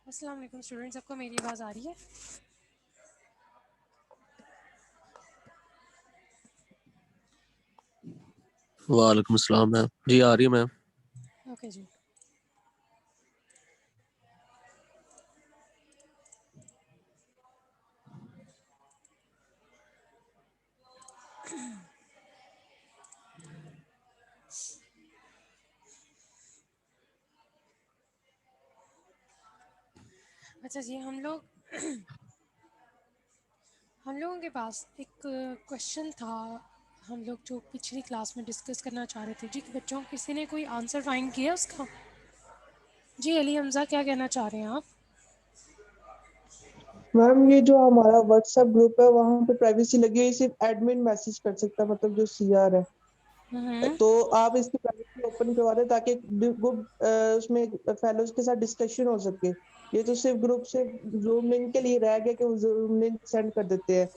अस्सलाम वालेकुम स्टूडेंट्स, सबको मेरी आवाज़ आ रही है? वालेकुम अस्सलाम मैम। जी आ रही है मैम। ओके जी। अच्छा जी, हम लोगों के पास एक क्वेश्चन था। हम लोग जो पिछली क्लास में डिस्कस करना चाह रहे थे जी, कि बच्चों किसी ने कोई आंसर फाइंड किया उसका? जी अली हमज़ा, क्या कहना चाह रहे हैं आप? मैम ये जो हमारा व्हाट्सएप ग्रुप है वहाँ पे प्राइवेसी लगी है, सिर्फ एडमिन मैसेज कर सकता है, मतलब जो सीआर है। तो आप इसकी प्राइवेसी ओपन करवा दें ताकि ग्रुप उसमें फेलोज के साथ डिस्कशन हो सके। ये तो सिर्फ ग्रुप से जूम लिंक के लिए रह गया कि वो जूम लिंक सेंड कर देते हैं।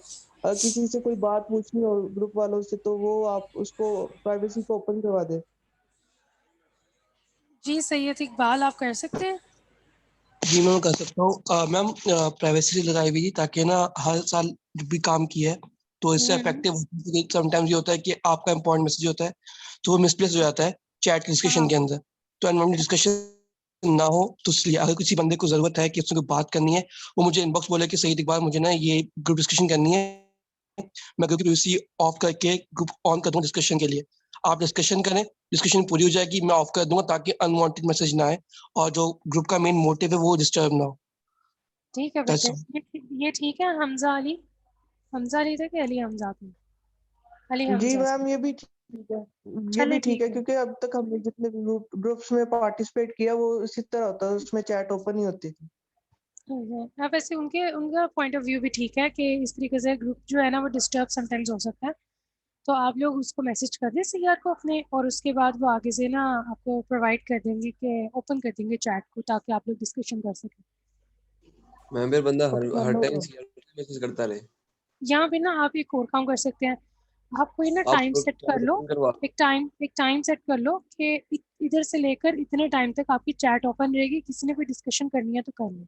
किसी से कोई बात पूछनी हो ग्रुप वालों से तो वो आप उसको प्राइवेसी को ओपन करवा दें। जी सैयद इकबाल, आप कर सकते हैं? जी मैं कर सकता हूँ मैम। प्राइवेसी लगाई हुई थी ताकि ना हर साल जब भी काम किया है तो इससे इफेक्टिव समटाइम्स ये होता है कि आपका इंपॉर्टेंट मैसेज होता है तो वो मिसप्लेस हो जाता है चैट डिस्कशन के अंदर। तो एनवायरमेंट डिस्कशन ना हो तो इसलिए अगर किसी बंदे को जरूरत है कि उससे कोई बात करनी है, वो मुझे इनबॉक्स बोले कि सही एक बार मुझे ना ये ग्रुप डिस्कशन करनी है, मैं ग्रुप की प्राइवेसी ऑफ करके ग्रुप ऑन कर दूंगा डिस्कशन के लिए। आप डिस्कशन करें, डिस्कशन पूरी हो जाएगी, मैं ऑफ कर दूंगा ताकि अनवांटेड मैसेज ना आए और जो ग्रुप का मेन मोटिव है वो डिस्टर्ब ना हो। ठीक है बेटे, ये ठीक है। हमज़ा अली था कि अली हमज़ा थे? अली जी हमज़ा। मैम ये भी ठीक है, ये चले भी ठीक ठीक है है। क्योंकि अब तक हमने जितने ग्रुप्स में पार्टिसिपेट किया वो इसी तरह होता है, उसमें चैट ओपन ही होती थी। हाँ, वैसे उनका पॉइंट ऑफ व्यू भी ठीक है कि इस तरीके से ग्रुप जो है ना वो डिस्टर्ब समटाइम्स हो सकता है। तो आप लोग उसको मैसेज कर दें सीआर को अपने, और उसके बाद वो आगे से ना आपको प्रोवाइड कर देंगे कि ओपन कर देंगे चैट को, ताकि आप लोग डिस्कशन कर सकें। मैम फिर बंदा हर टाइम ओके मैसेज करता रहे। यहाँ पे ना आप एक और काम कर सकते हैं। आप कोई ना आप टाइम सेट कर चैट लो। ओपन करवा एक टाइम सेट कर लो कि इधर से लेकर इतने टाइम तक आपकी चैट ओपन रहेगी, किसी ने कोई डिस्कशन करनी है तो कर लो।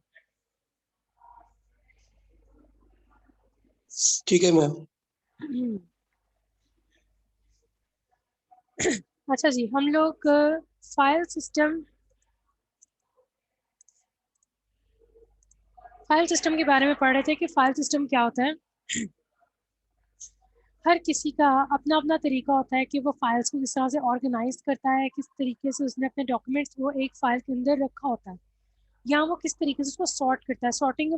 ठीक है मैम। अच्छा जी, हम लोग फाइल सिस्टम के बारे में पढ़ रहे थे कि फाइल सिस्टम क्या होता है। हर किसी का अपना अपना तरीका होता है कि वो फाइल्स को किस तरह से ऑर्गेनाइज करता है, किस तरीके से उसने अपने डॉक्यूमेंट्स को एक फाइल के अंदर रखा होता है, या वो किस तरीके से उसको सॉर्ट करता है। सॉर्टिंग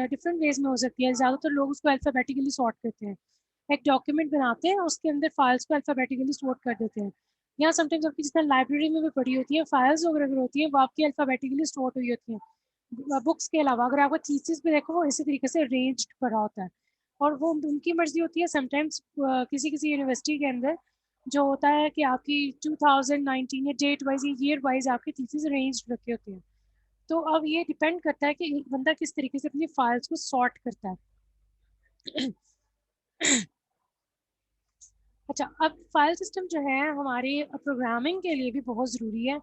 डिफरेंट वेज में हो सकती है। ज़्यादातर लोग उसको अल्फ़ाबेटिकली सॉर्ट करते हैं। एक डॉक्यूमेंट बनाते हैं, उसके अंदर फाइल्स को अल्फ़ाबेटिकली सॉर्ट कर देते हैं। या समटाइम्स आपकी जितना लाइब्रेरी में भी पड़ी होती है फाइल्स वगैरह होती है, वो आपकी अल्फ़ाबेटिकली स्टोर हुई होती हैं। बुक्स के अलावा अगर आपका थीसिस भी देखो, वो इसी तरीके से अरेंज पड़ा होता है। और वो उनकी मर्जी होती है। समटाइम्स किसी किसी यूनिवर्सिटी के अंदर जो होता है कि आपकी 2019 या डेट वाइज या ईयर वाइज आपकी थीसिस अरेंज रखे होते हैं। तो अब ये डिपेंड करता है कि एक बंदा किस तरीके से अपनी फाइल्स को सॉर्ट करता है। अच्छा, अब फाइल सिस्टम जो है हमारी प्रोग्रामिंग के लिए भी बहुत ज़रूरी है,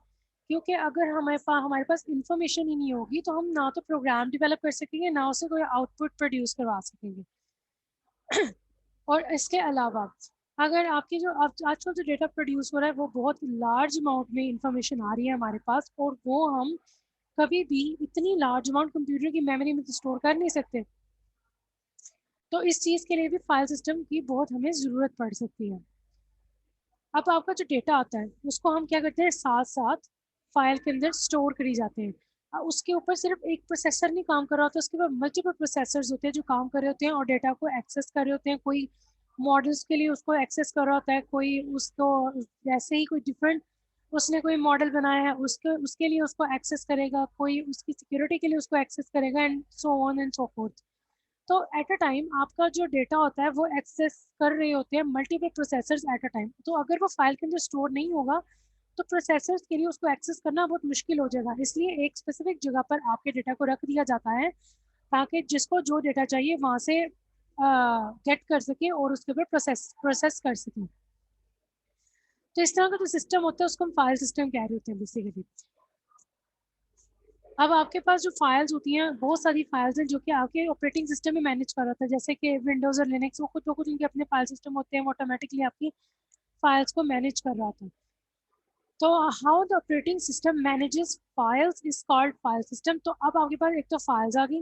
क्योंकि अगर हमारे पास इंफॉर्मेशन ही नहीं होगी तो हम ना तो प्रोग्राम डेवलप कर सकेंगे, ना उसे कोई आउटपुट प्रोड्यूस करवा सकेंगे। और इसके अलावा अगर आपकी जो आजकल जो डेटा प्रोड्यूस हो रहा है वो बहुत लार्ज अमाउंट में इंफॉर्मेशन आ रही है हमारे पास, और वो हम कभी भी इतनी लार्ज अमाउंट कंप्यूटर की मेमोरी में तो स्टोर कर नहीं सकते। तो इस चीज़ के लिए भी फाइल सिस्टम की बहुत हमें ज़रूरत पड़ सकती है। अब आपका जो डेटा आता है उसको हम क्या करते हैं, साथ साथ फाइल के अंदर स्टोर करी जाते हैं। उसके ऊपर सिर्फ एक प्रोसेसर नहीं काम कर रहा होता, उसके ऊपर मल्टीपल प्रोसेसर्स होते हैं जो काम कर रहे होते हैं और डेटा को एक्सेस कर रहे होते हैं। कोई मॉडल्स के लिए उसको एक्सेस कर रहा होता है, कोई उसको वैसे ही कोई डिफरेंट उसने कोई मॉडल बनाया है उसके उसके लिए उसको एक्सेस करेगा, कोई उसकी सिक्योरिटी के लिए उसको एक्सेस करेगा, and so on and so fourth. तो एट अ टाइम आपका जो डेटा होता है वो एक्सेस कर रहे होते हैं multiple processors at a time. तो अगर वो फाइल के अंदर स्टोर नहीं होगा तो प्रोसेसर्स के लिए उसको एक्सेस करना बहुत मुश्किल हो जाएगा। इसलिए एक स्पेसिफिक जगह पर आपके डेटा को रख दिया जाता है ताकि जिसको जो डेटा चाहिए वहाँ से गेट कर सके और उसके ऊपर प्रोसेस कर सके। तो इस तरह का जो सिस्टम होता है उसको हम फाइल सिस्टम कह रहे होते हैं बेसिकली। अब आपके पास जो फाइल्स होती हैं, बहुत सारी फाइल्स हैं जो कि आपके ऑपरेटिंग सिस्टम में मैनेज कर रहा था, जैसे कि विंडोज़ और लिनक्स, वो खुद ब खुद उनके अपने फाइल सिस्टम होते हैं, वो ऑटोमेटिकली आपकी फाइल्स को मैनेज कर रहा था। तो how the operating system manages files is called file system. तो अब आपके पास एक तो फाइल्स आ गई,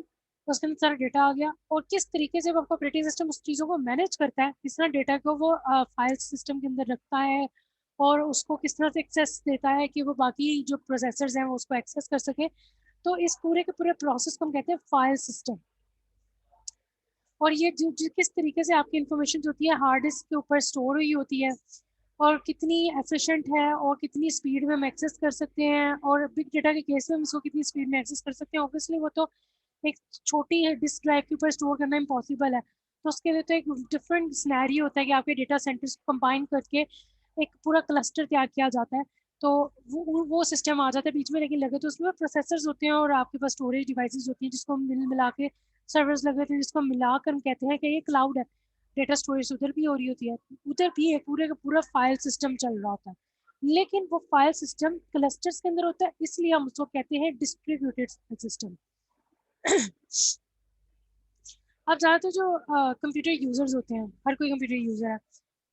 उसके अंदर सारा डेटा आ गया, और किस तरीके से आपका ऑपरेटिंग सिस्टम उस चीज़ों को मैनेज करता है, किस तरह डेटा को वो फाइल सिस्टम के अंदर रखता है और उसको किस तरह से एक्सेस देता है कि वो बाकी जो प्रोसेसर्स हैं वो उसको एक्सेस कर सके। तो इस पूरे के पूरे प्रोसेस को हम कहते हैं फाइल सिस्टम। और ये जो किस तरीके से आपकी इंफॉर्मेशन होती है हार्ड डिस्क के ऊपर स्टोर हुई होती है, और कितनी एफिशिएंट है और कितनी स्पीड में हम एक्सेस कर सकते हैं, और बिग डेटा के केस में हम इसको कितनी स्पीड में एक्सेस कर सकते हैं। ऑब्वियसली वो तो एक छोटी डिस्क ड्राइव के ऊपर स्टोर करना इम्पॉसिबल है, तो उसके लिए तो एक डिफरेंट सिनेरियो होता है कि आपके डेटा सेंटर्स को कंबाइन करके एक पूरा क्लस्टर तैयार किया जाता है। तो वो सिस्टम आ जाता है बीच में, लेकिन लगे तो उसमें प्रोसेसर्स होते हैं और आपके पास स्टोरेज डिवाइसेस होती हैं जिसको मिला के सर्वर्स लगे थे, जिसको मिलाकर हम कहते हैं कि ये क्लाउड है। डेटा स्टोरेज उधर भी हो रही होती है, उधर भी एक पूरे का पूरा फाइल सिस्टम चल रहा होता है, लेकिन वो फाइल सिस्टम क्लस्टर्स के अंदर होता है, इसलिए हम उसको कहते हैं डिस्ट्रीब्यूटेड सिस्टम। अब ज़्यादातर जो कंप्यूटर यूजर्स होते हैं, हर कोई कंप्यूटर यूजर है,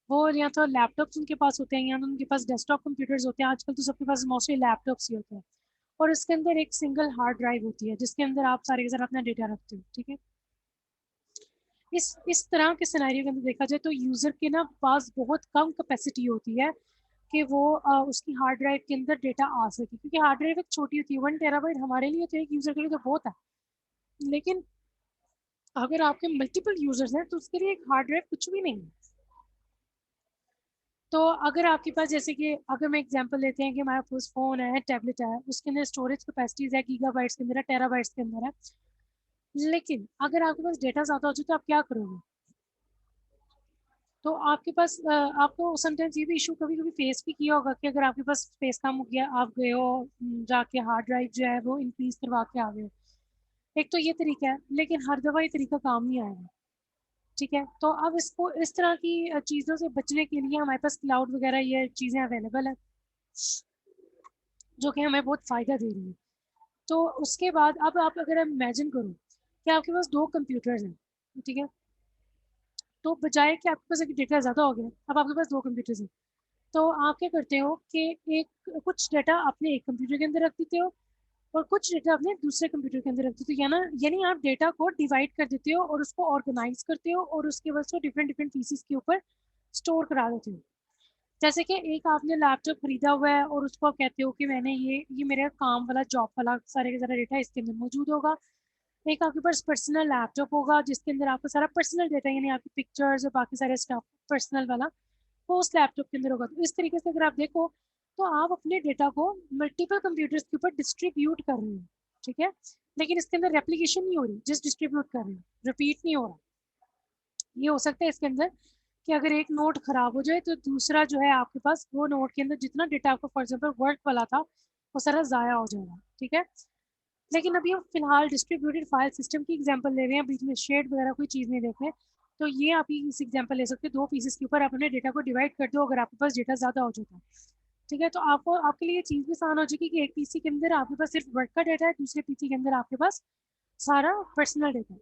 वो या तो लैपटॉप्स उनके पास होते हैं या तो उनके पास डेस्कटॉप कंप्यूटर्स होते हैं। आजकल तो सबके पास मोस्टली लैपटॉप्स ही होते हैं, और इसके अंदर एक सिंगल हार्ड ड्राइव होती है जिसके अंदर आप सारे के सारे अपना डेटा रखते हो। ठीक है, इस तरह के सिनेरियो के अंदर देखा जाए तो यूज़र के ना पास बहुत कम कैपेसिटी होती है कि वो उसकी हार्ड ड्राइव के अंदर डेटा आ सके, क्योंकि हार्ड ड्राइव एक छोटी होती है, 1 टेराबाइट हमारे लिए तो एक यूज़र के लिए तो बहुत है, लेकिन अगर आपके मल्टीपल यूजर्स हैं तो उसके लिए एक हार्ड ड्राइव कुछ भी नहीं है। तो अगर आपके पास, जैसे कि अगर मैं एग्जांपल लेते हैं कि हमारे पास फ़ोन है, टैबलेट है, उसके अंदर स्टोरेज कैपेसिटीज है गीगाबाइट्स के अंदर है, टेराबाइट्स के अंदर है, लेकिन अगर आपके पास डेटा ज़्यादा हो जाए तो आप क्या करोगे? तो आपके पास आपको समटाइम्स ये भी इशू कभी कभी फेस भी किया होगा कि अगर आपके पास स्पेस कम हो गया, आप गए हो जाके हार्ड ड्राइव जो है वो इंक्रीज करवा के आ गए हो। एक तो ये तरीका है, लेकिन हर दफ़ा ये तरीका काम नहीं आएगा। ठीक है, तो अब इसको इस तरह की चीज़ों से बचने के लिए हमारे पास क्लाउड वगैरह ये चीज़ें अवेलेबल है जो कि हमें बहुत फ़ायदा दे रही है। तो उसके बाद अब आप अगर इमेजिन करो कि आपके पास 2 कंप्यूटर्स हैं, ठीक है, तो बजाय कि आपके पास एक डेटा ज़्यादा हो गया, अब आपके पास 2 कंप्यूटर्स हैं, तो आप क्या करते हो कि एक कुछ डेटा अपने एक कंप्यूटर के अंदर रख देते हो और कुछ डेटा अपने दूसरे कंप्यूटर के अंदर रख देते हो, यानी आप डेटा को डिवाइड कर देते हो और उसको ऑर्गेनाइज करते हो और उसके बाद उसको डिफरेंट डिफरेंट पीसेस के ऊपर स्टोर करा देते हो। जैसे कि एक आपने लैपटॉप खरीदा हुआ है और उसको आप कहते हो कि मैंने ये मेरा काम वाला जॉब वाला सारे का सारा डेटा इसके अंदर मौजूद होगा। एक आपके पास पर्सनल लैपटॉप होगा जिसके अंदर आपका सारा पर्सनल डेटा, यानी आपकी पिक्चर्स और बाकी सारे स्टफ पर्सनल वाला, वो उस लैपटॉप के अंदर होगा। तो इस तरीके से अगर आप देखो तो आप अपने डेटा को मल्टीपल कंप्यूटर्स के ऊपर डिस्ट्रीब्यूट कर रहे हैं। ठीक है, लेकिन इसके अंदर रेप्लिकेशन नहीं हो रही, जस्ट डिस्ट्रीब्यूट कर रहे हैं, रिपीट नहीं हो रहा। ये हो सकता है इसके अंदर कि अगर एक नोट खराब हो जाए तो दूसरा जो है आपके पास वो नोट के अंदर जितना डेटा आपको फॉर एग्जाम्पल वर्ड वाला था वो सारा ज़ाया हो जाएगा। ठीक है, लेकिन अभी हम फिलहाल डिस्ट्रीब्यूटेड फाइल सिस्टम की एग्जांपल ले रहे हैं, बीच में शेड वगैरह कोई चीज़ नहीं देख रहे। तो ये आप इस एग्जांपल ले सकते हो, 2 पीसेस के ऊपर आप अपने डेटा को डिवाइड कर दो अगर आपके पास डेटा ज़्यादा हो जाता है। ठीक है, तो आपको आपके लिए ये चीज़ भी आसान हो जाएगी कि एक पीसी के अंदर आपके पास सिर्फ वर्क का डेटा है, दूसरे पीसी के अंदर आपके पास सारा पर्सनल डेटा है।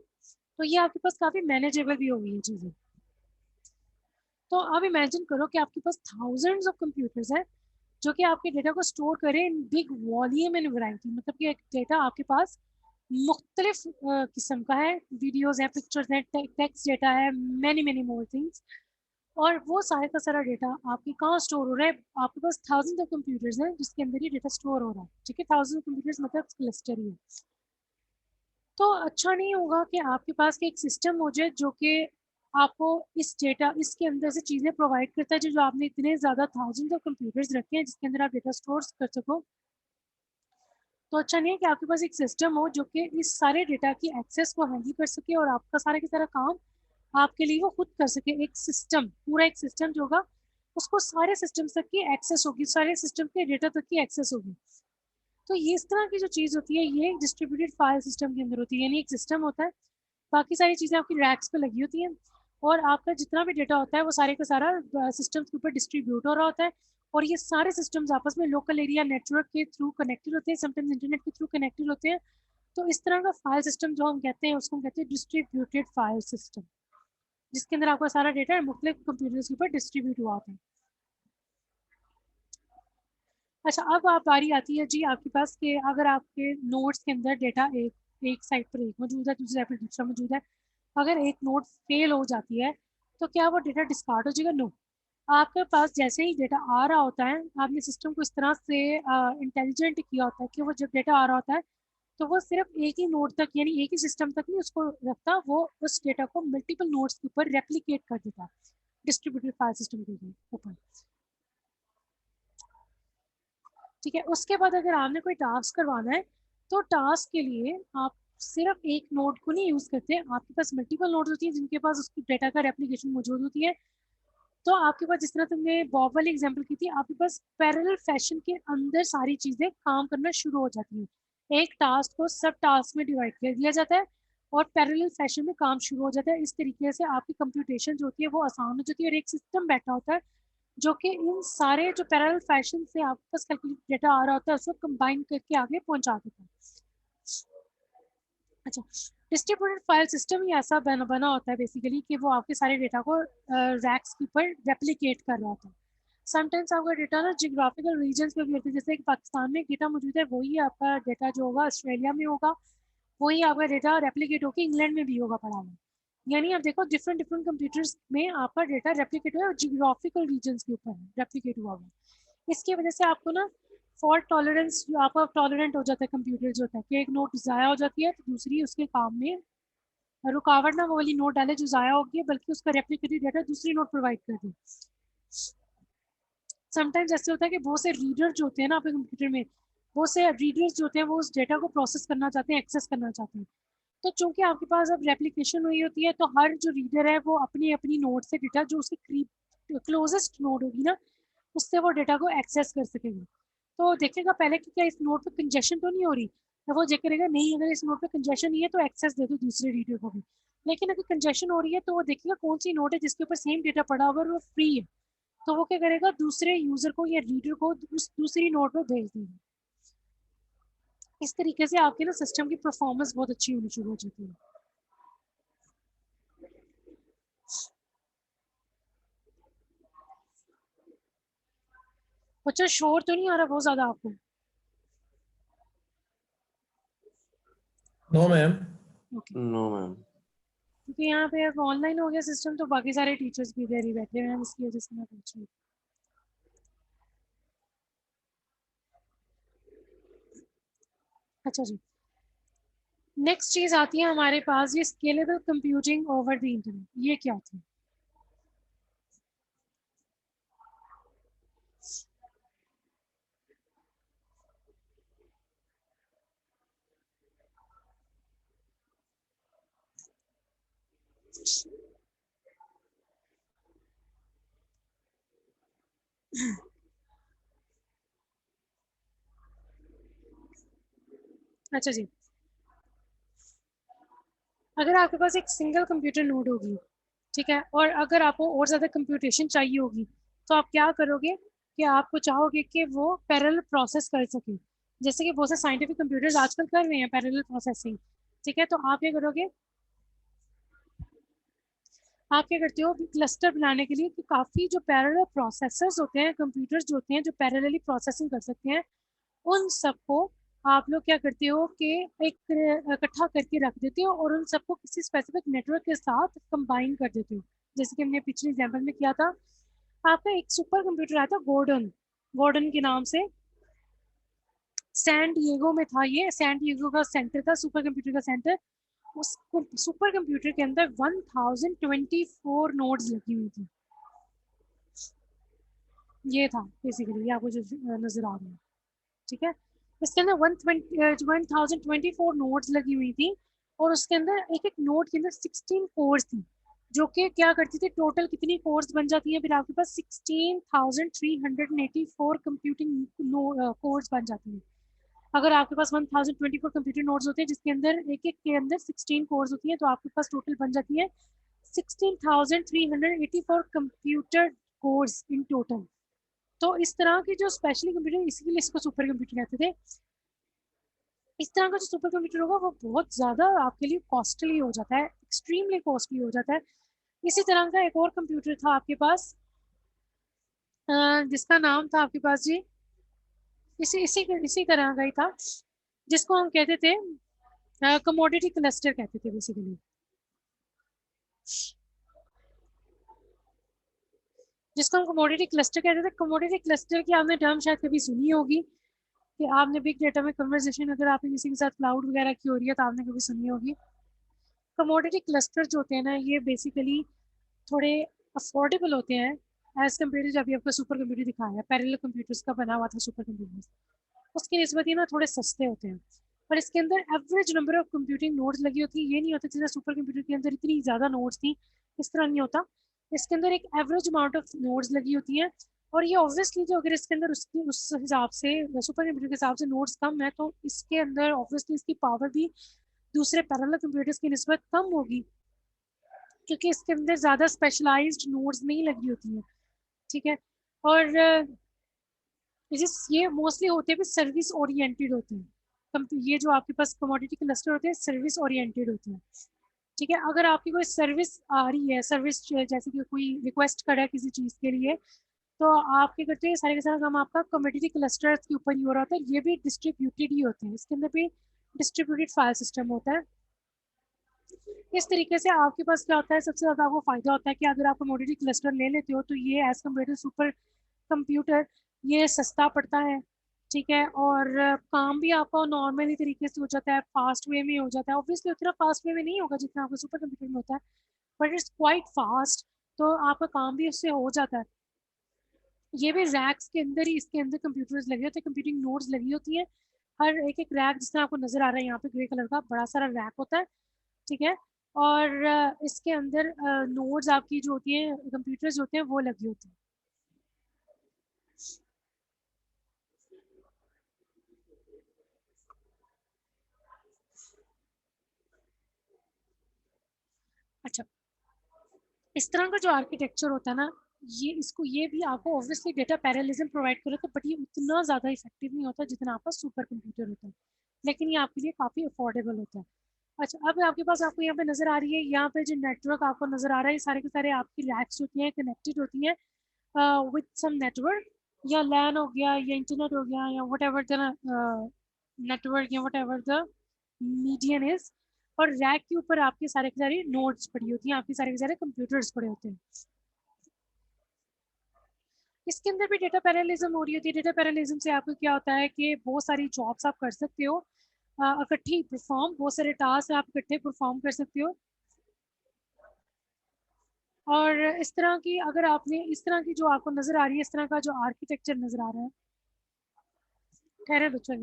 तो ये आपके पास काफ़ी मैनेजेबल भी होगी ये चीज़ें। तो अब इमेजिन करो कि आपके पास थाउजेंड्स ऑफ कंप्यूटर्स हैं जो कि आपके डेटा को स्टोर करें in big volume and variety, मतलब कि एक डेटा आपके पास मुख्तलिफ किस्म का है, वीडियोज़ हैं, पिक्चर्स हैं, टेक्स्ट डेटा है, मैनी मैनी मोर थिंग्स, और वो सारे का सारा डेटा आपके कहाँ स्टोर हो रहा है? आपके पास थाउजेंड ऑफ कंप्यूटर्स हैं जिसके अंदर ये डेटा स्टोर हो रहा है। ठीक है, थाउजेंड कंप्यूटर्स मतलब क्लस्टर ही है। तो अच्छा नहीं होगा कि आपके पास एक सिस्टम हो जाए जो कि आपको इस डेटा इसके अंदर से चीज़ें प्रोवाइड करता है जो आपने इतने ज़्यादा थाउजेंड ऑफ कंप्यूटर्स रखे हैं जिसके अंदर आप डेटा स्टोर कर सको। तो अच्छा नहीं है कि आपके पास एक सिस्टम हो जो कि इस सारे डेटा की एक्सेस को हैंडल कर सके और आपका सारा का सारा काम आपके लिए वो खुद कर सके। एक सिस्टम, पूरा एक सिस्टम जो होगा उसको सारे सिस्टम तक की एक्सेस होगी, सारे सिस्टम के डेटा तक की एक्सेस होगी। तो ये इस तरह की जो चीज़ होती है ये डिस्ट्रीब्यूटेड फाइल सिस्टम के अंदर होती है, यानी एक सिस्टम होता है, बाकी सारी चीज़ें आपकी रैक्स पे लगी होती हैं और आपका जितना भी डेटा होता है वो सारे का सारा सिस्टम के ऊपर डिस्ट्रीब्यूट हो रहा होता है और ये सारे सिस्टम्स आपस में लोकल एरिया नेटवर्क के थ्रू कनेक्टेड होते हैं, समटाइम्स इंटरनेट के थ्रू कनेक्टेड होते हैं। तो इस तरह का फाइल सिस्टम जो हम कहते हैं उसको हम कहते हैं डिस्ट्रीब्यूटेड फाइल सिस्टम, जिसके अंदर आपका सारा डेटा मुख्तलिफ कंप्यूटर्स के ऊपर डिस्ट्रीब्यूट हुआ होता है। अच्छा, अब आप बारी आती है जी आपके पास कि अगर आपके नोट्स के अंदर डेटा एक साइड पर एक मौजूद है, दूसरी साइड पर दूसरा मौजूद है, अगर एक नोट फेल हो जाती है तो क्या वो डेटा डिस्कार्ड हो जाएगा? नो। आपके पास जैसे ही डेटा आ रहा होता है, आपने सिस्टम को इस तरह से इंटेलिजेंट किया होता है कि वो जब डेटा आ रहा होता है तो वो सिर्फ एक ही नोड तक यानी एक ही सिस्टम तक नहीं उसको रखता, वो उस डेटा को मल्टीपल नोड्स के ऊपर रेप्लिकेट कर देता है डिस्ट्रीब्यूटेड फाइल सिस्टम के ऊपर। ठीक है, उसके बाद अगर आपने कोई टास्क करवाना है तो टास्क के लिए आप सिर्फ एक नोड को नहीं यूज़ करते, आपके पास मल्टीपल नोड्स होती हैं जिनके पास उसकी डेटा का रेप्लिकेशन मौजूद होती है। तो आपके पास जिस तरह तुमने बॉब वाली एग्जांपल की थी, आपके पास पैरेलल फैशन के अंदर सारी चीज़ें काम करना शुरू हो जाती हैं। एक टास्क को सब टास्क में डिवाइड कर दिया जाता है और पैरेलल फैशन में काम शुरू हो जाता है। इस तरीके से आपकी कंप्यूटेशन जो होती है वो आसान हो जाती है और एक सिस्टम बैठा होता है जो कि इन सारे जो पैरेलल फैशन से आपके पास कैलकुलेट डेटा आ रहा होता है उसको कंबाइन करके आगे पहुंचा देता है। अच्छा, डिस्ट्रीब्यूटेड फाइल सिस्टम ही ऐसा बना होता है बेसिकली कि वो आपके सारे डेटा को रैक्स के ऊपर रेप्लिकेट कर रहा होता है। समटाइम्स आपका डेटा ना जियोग्राफिकल रीजन्स में भी होता है, जैसे कि पाकिस्तान में डेटा मौजूद है वही आपका डेटा जो होगा ऑस्ट्रेलिया में होगा, वही आपका डेटा रेप्लिकेट होकर इंग्लैंड में भी होगा पड़ा हुआ। यानी आप देखो डिफरेंट डिफरेंट कंप्यूटर्स में आपका डेटा रेप्लिकेट हुआ है और जियोग्राफिकल रीजन्स के ऊपर रेप्लिकेट हुआ हुआ। इसकी वजह से आपको ना फॉल्ट टॉलरेंस आपका टॉलरेंट हो जाता है कंप्यूटर जो होता है कि एक नोट ज़ाया हो जाती है तो दूसरी उसके काम में रुकावट ना वो वाली नोट डाले जो ज़ाया हो गई, बल्कि उसका रेप्लिकेटेड डेटा दूसरी नोट प्रोवाइड कर दे। समटाइम्स ऐसे होता है कि बहुत से रीडर जो होते हैं ना आपके कंप्यूटर में, बहुत से रीडर्स जो होते हैं वो उस डेटा को प्रोसेस करना चाहते हैं, एक्सेस करना चाहते हैं। तो चूंकि आपके पास अब रेप्लिकेशन हुई होती है तो हर जो रीडर है वो अपनी अपनी नोट से डेटा जो उसकी क्लोजेस्ट नोड होगी ना उससे वो डेटा को एक्सेस कर सकेगा। तो देखेगा पहले कि क्या इस नोड पे कंजेशन तो नहीं हो रही, तो वो चेक करेगा नहीं अगर इस नोड पे कंजेशन नहीं है तो एक्सेस दे दो दूसरे रीडर को भी। लेकिन अगर कंजेशन हो रही है तो वो देखेगा कौन सी नोड है जिसके ऊपर सेम डेटा पड़ा हुआ और वो फ्री है, तो वो क्या करेगा दूसरे यूजर को या रीडर को उस दूसरी नोड पर भेज देगा। इस तरीके से आपके ना सिस्टम की परफॉर्मेंस बहुत अच्छी होनी शुरू हो जाती है। अच्छा, शोर तो नहीं आ रहा बहुत ज्यादा आपको? No ma'am. No ma'am. क्योंकि यहाँ पे अब ऑनलाइन हो गया सिस्टम तो बाकी सारे टीचर्स भी इधर ही बैठे हैं, इसकी वजह से मैं पूछ रही हूँ। अच्छा जी, नेक्स्ट चीज आती है हमारे पास ये scalable computing over the internet. ये क्या होती है? अच्छा जी, अगर आपके पास एक सिंगल कंप्यूटर नोड होगी, ठीक है, और अगर आपको और ज़्यादा कंप्यूटेशन चाहिए होगी तो आप क्या करोगे कि आपको चाहोगे कि वो पैरेलल प्रोसेस कर सके, जैसे कि बहुत से साइंटिफिक कंप्यूटर्स आजकल कर रहे हैं पैरेलल प्रोसेसिंग। ठीक है, तो आप क्या करोगे, आप क्या करते हो क्लस्टर बनाने के लिए कि काफ़ी जो पैरेलल प्रोसेसर्स होते हैं, कंप्यूटर्स जो होते हैं जो पैरेलली प्रोसेसिंग कर सकते हैं, उन सबको आप लोग क्या करते हो कि एक इकट्ठा करके रख देते हो और उन सबको किसी स्पेसिफिक नेटवर्क के साथ कंबाइन कर देते हो। जैसे कि हमने पिछले एग्जाम्पल में किया था, आपका एक सुपर कंप्यूटर आया था गॉर्डन, गॉर्डन के नाम से, सैन डिएगो में था। ये सैन डिएगो का सेंटर था, सुपर कंप्यूटर का सेंटर। उस सुपर कंप्यूटर के अंदर 1024 नोड्स लगी हुई थी। ये था बेसिकली, ये आपको जो नजर आ रहा है। ठीक है, इसके अंदर 1024 नोड्स लगी हुई थी और उसके अंदर एक एक नोड के अंदर 16 कोर्स थी, जो कि क्या करती थी, टोटल कितनी कोर्स बन जाती है फिर आपके पास 16,384 कंप्यूटिंग कोर्स बन जाती हैं। अगर आपके पास 1024 कंप्यूटर नोड्स होते हैं जिसके अंदर एक एक के अंदर 16 कोर्स होती हैं तो आपके पास टोटल बन जाती है 16,384 कंप्यूटर कोर्स इन टोटल। तो इस तरह के जो स्पेशली कंप्यूटर, इसीलिए इसको सुपर कंप्यूटर कहते थे, इस तरह का जो सुपर कंप्यूटर होगा वो बहुत ज़्यादा आपके लिए कॉस्टली हो जाता है, एक्सट्रीमली कॉस्टली हो जाता है। इसी तरह का एक और कंप्यूटर था आपके पास, जिसका नाम था आपके पास जी, इसी इसी इसी तरह का ही था, जिसको हम कहते थे कमोडिटी क्लस्टर कहते थे बेसिकली। जिसको हम कमोडिटी क्लस्टर कहते थे। कमोडिटी क्लस्टर की आपने टर्म शायद कभी सुनी होगी, कि आपने बिग डेटा में कन्वर्सेशन अगर आपने किसी के साथ क्लाउड वगैरह की हो रही है तो आपने कभी सुनी होगी। कमोडिटी क्लस्टर जो होते हैं ना, ये बेसिकली थोड़े अफोर्डेबल होते हैं एज कम्पेयर टू, जब आपका सुपर कंप्यूटर दिखाया है, पैरेलल कंप्यूटर्स का बना हुआ था सुपर कंप्यूटर, उसकी निस्बत ही ना थोड़े सस्ते होते हैं। पर इसके अंदर average number of computing nodes लगी होती है। ये नहीं होता जैसे सुपर कंप्यूटर के अंदर इतनी ज़्यादा नोड्स थी, इस तरह नहीं होता। इसके अंदर एक एवरेज अमाउंट ऑफ नोड्स लगी होती हैं, और ये ऑब्वियसली जो अगर इसके अंदर उसकी उस हिसाब से सुपर कंप्यूटर के हिसाब से नोड्स कम है, तो इसके अंदर ऑब्वियसली इसकी पावर भी दूसरे पैरेलल कंप्यूटर्स की निस्बत कम होगी, क्योंकि इसके अंदर ज़्यादा स्पेशलाइज्ड नोड्स नहीं लगी होती हैं। ठीक है, और ये मोस्टली होते हैं सर्विस ओरिएंटेड होते हैं। ये जो आपके पास कमोडिटी क्लस्टर होते हैं सर्विस ओरिएंटेड होते हैं। ठीक है, अगर आपकी कोई सर्विस आ रही है, सर्विस जैसे कि कोई रिक्वेस्ट कर रहा है किसी चीज़ के लिए, तो आपके करते हैं सारे के सारा काम आपका कमोडिटी क्लस्टर के ऊपर ही हो रहा होता है। ये भी डिस्ट्रीब्यूटेड ही होते हैं, इसके अंदर भी डिस्ट्रीब्यूटेड फाइल सिस्टम होता है। इस तरीके से आपके पास क्या होता है, सबसे ज़्यादा आपको फायदा होता है कि अगर आप कमोडिटी क्लस्टर ले लेते हो तो ये as compare to supercomputer ये सस्ता पड़ता है। ठीक है, और काम भी आपका नॉर्मली तरीके से हो जाता है, फास्ट वे में हो जाता है। ऑब्वियसली उतना फास्ट वे में नहीं होगा जितना आपका सुपर कंप्यूटर में होता है, बट इट्स क्वाइट फास्ट, तो आपका काम भी उससे हो जाता है। ये भी रैक्स के अंदर ही, इसके अंदर कंप्यूटर्स लगे होते हैं, कंप्यूटिंग नोड्स लगी होती हैं। हर एक एक रैक, जिस तरह आपको नजर आ रहा है यहाँ पे ग्रे कलर का बड़ा सारा रैक होता है। ठीक है, और इसके अंदर नोड्स आपकी जो होती हैं, कंप्यूटर्स होते हैं वो लगी होती हैं। अच्छा, इस तरह का जो आर्किटेक्चर होता है ना, ये भी आपको ऑब्वियसली डेटा पैरेललिज्म प्रोवाइड करे, तो बट ये उतना ज़्यादा इफेक्टिव नहीं होता जितना आपका सुपर कंप्यूटर होता है, लेकिन ये आपके लिए काफ़ी अफोर्डेबल होता है। अच्छा, अब आपके पास आपको यहाँ पे नज़र आ रही है, यहाँ पे जो नेटवर्क आपको नज़र आ रहा है, ये सारे के सारे आपकी रैक्स होती हैं, कनेक्टेड होती हैं विद सम नेटवर्क, या लैन हो गया, या इंटरनेट हो गया, या वट एवर द नेटवर्क, या what ever the median is. और रैक के ऊपर आपके सारे के सारे नोड्स पड़ी होती हैं, आपके सारे के सारे कंप्यूटर्स पड़े होते हैं। इसके अंदर भी डेटा पैरेललिज्म हो रही होती है। डेटा पैरेललिज्म से आपको क्या होता है कि बहुत सारी जॉब्स आप कर सकते हो इकट्ठी परफॉर्म, बहुत सारे टास्क आप इकट्ठे परफॉर्म कर सकते हो। और इस तरह की, अगर आपने इस तरह की जो आपको नजर आ रही है, इस तरह का जो आर्किटेक्चर नजर आ रहा है, ठहरे बच्चों,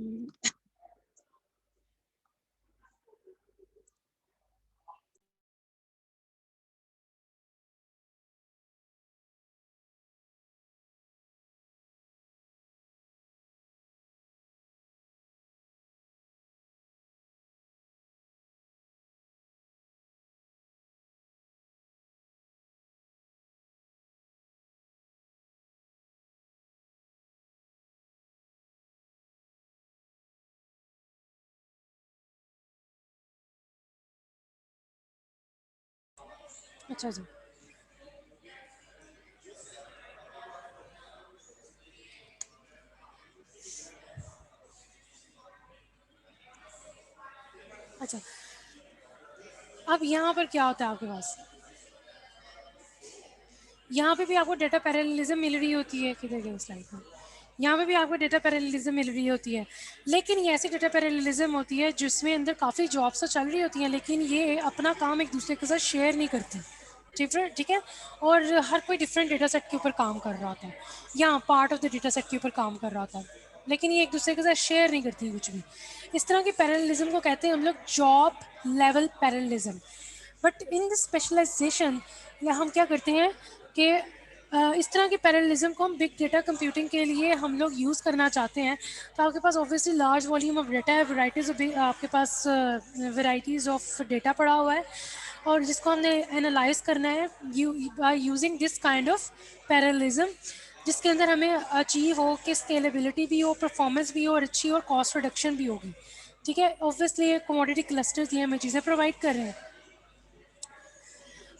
अच्छा जी। अच्छा, अब यहाँ पर क्या होता है आपके पास, यहाँ पे भी आपको डेटा पैरेललिज्म मिल रही होती है, किधर गए स्लाइड में, यहाँ पे भी आपको डेटा पैरेललिज्म मिल रही होती है, लेकिन ये ऐसी डेटा पैरेललिज्म होती है जिसमें अंदर काफ़ी जॉब्स तो चल रही होती हैं, लेकिन ये अपना काम एक दूसरे के साथ शेयर नहीं करती। ठीक है, और हर कोई डिफरेंट डेटा सेट के ऊपर काम कर रहा होता है, या part of the data set के ऊपर काम कर रहा होता है, लेकिन ये एक दूसरे के साथ शेयर नहीं करती कुछ भी। इस तरह के पैरेललिज्म को कहते हैं हम लोग job level parallelism. But in this specialization या हम क्या करते हैं कि इस तरह के पैरेललिज्म को हम बिग डेटा कंप्यूटिंग के लिए हम लोग यूज़ करना चाहते हैं, तो आपके पास obviously large volume of data है, वैराइटीज़ आपके पास वैराइटीज़ ऑफ डेटा पड़ा हुआ है, और जिसको हमने एनालाइज करना है by using this kind of parallelism. जिसके अंदर हमें अचीव हो कि स्केलेबिलिटी भी हो, परफॉर्मेंस भी हो और अच्छी और कॉस्ट रिडक्शन भी होगी। ठीक है, ऑब्वियसली ये कमोडिटी क्लस्टर्स ये हमें चीज़ें प्रोवाइड कर रहे हैं।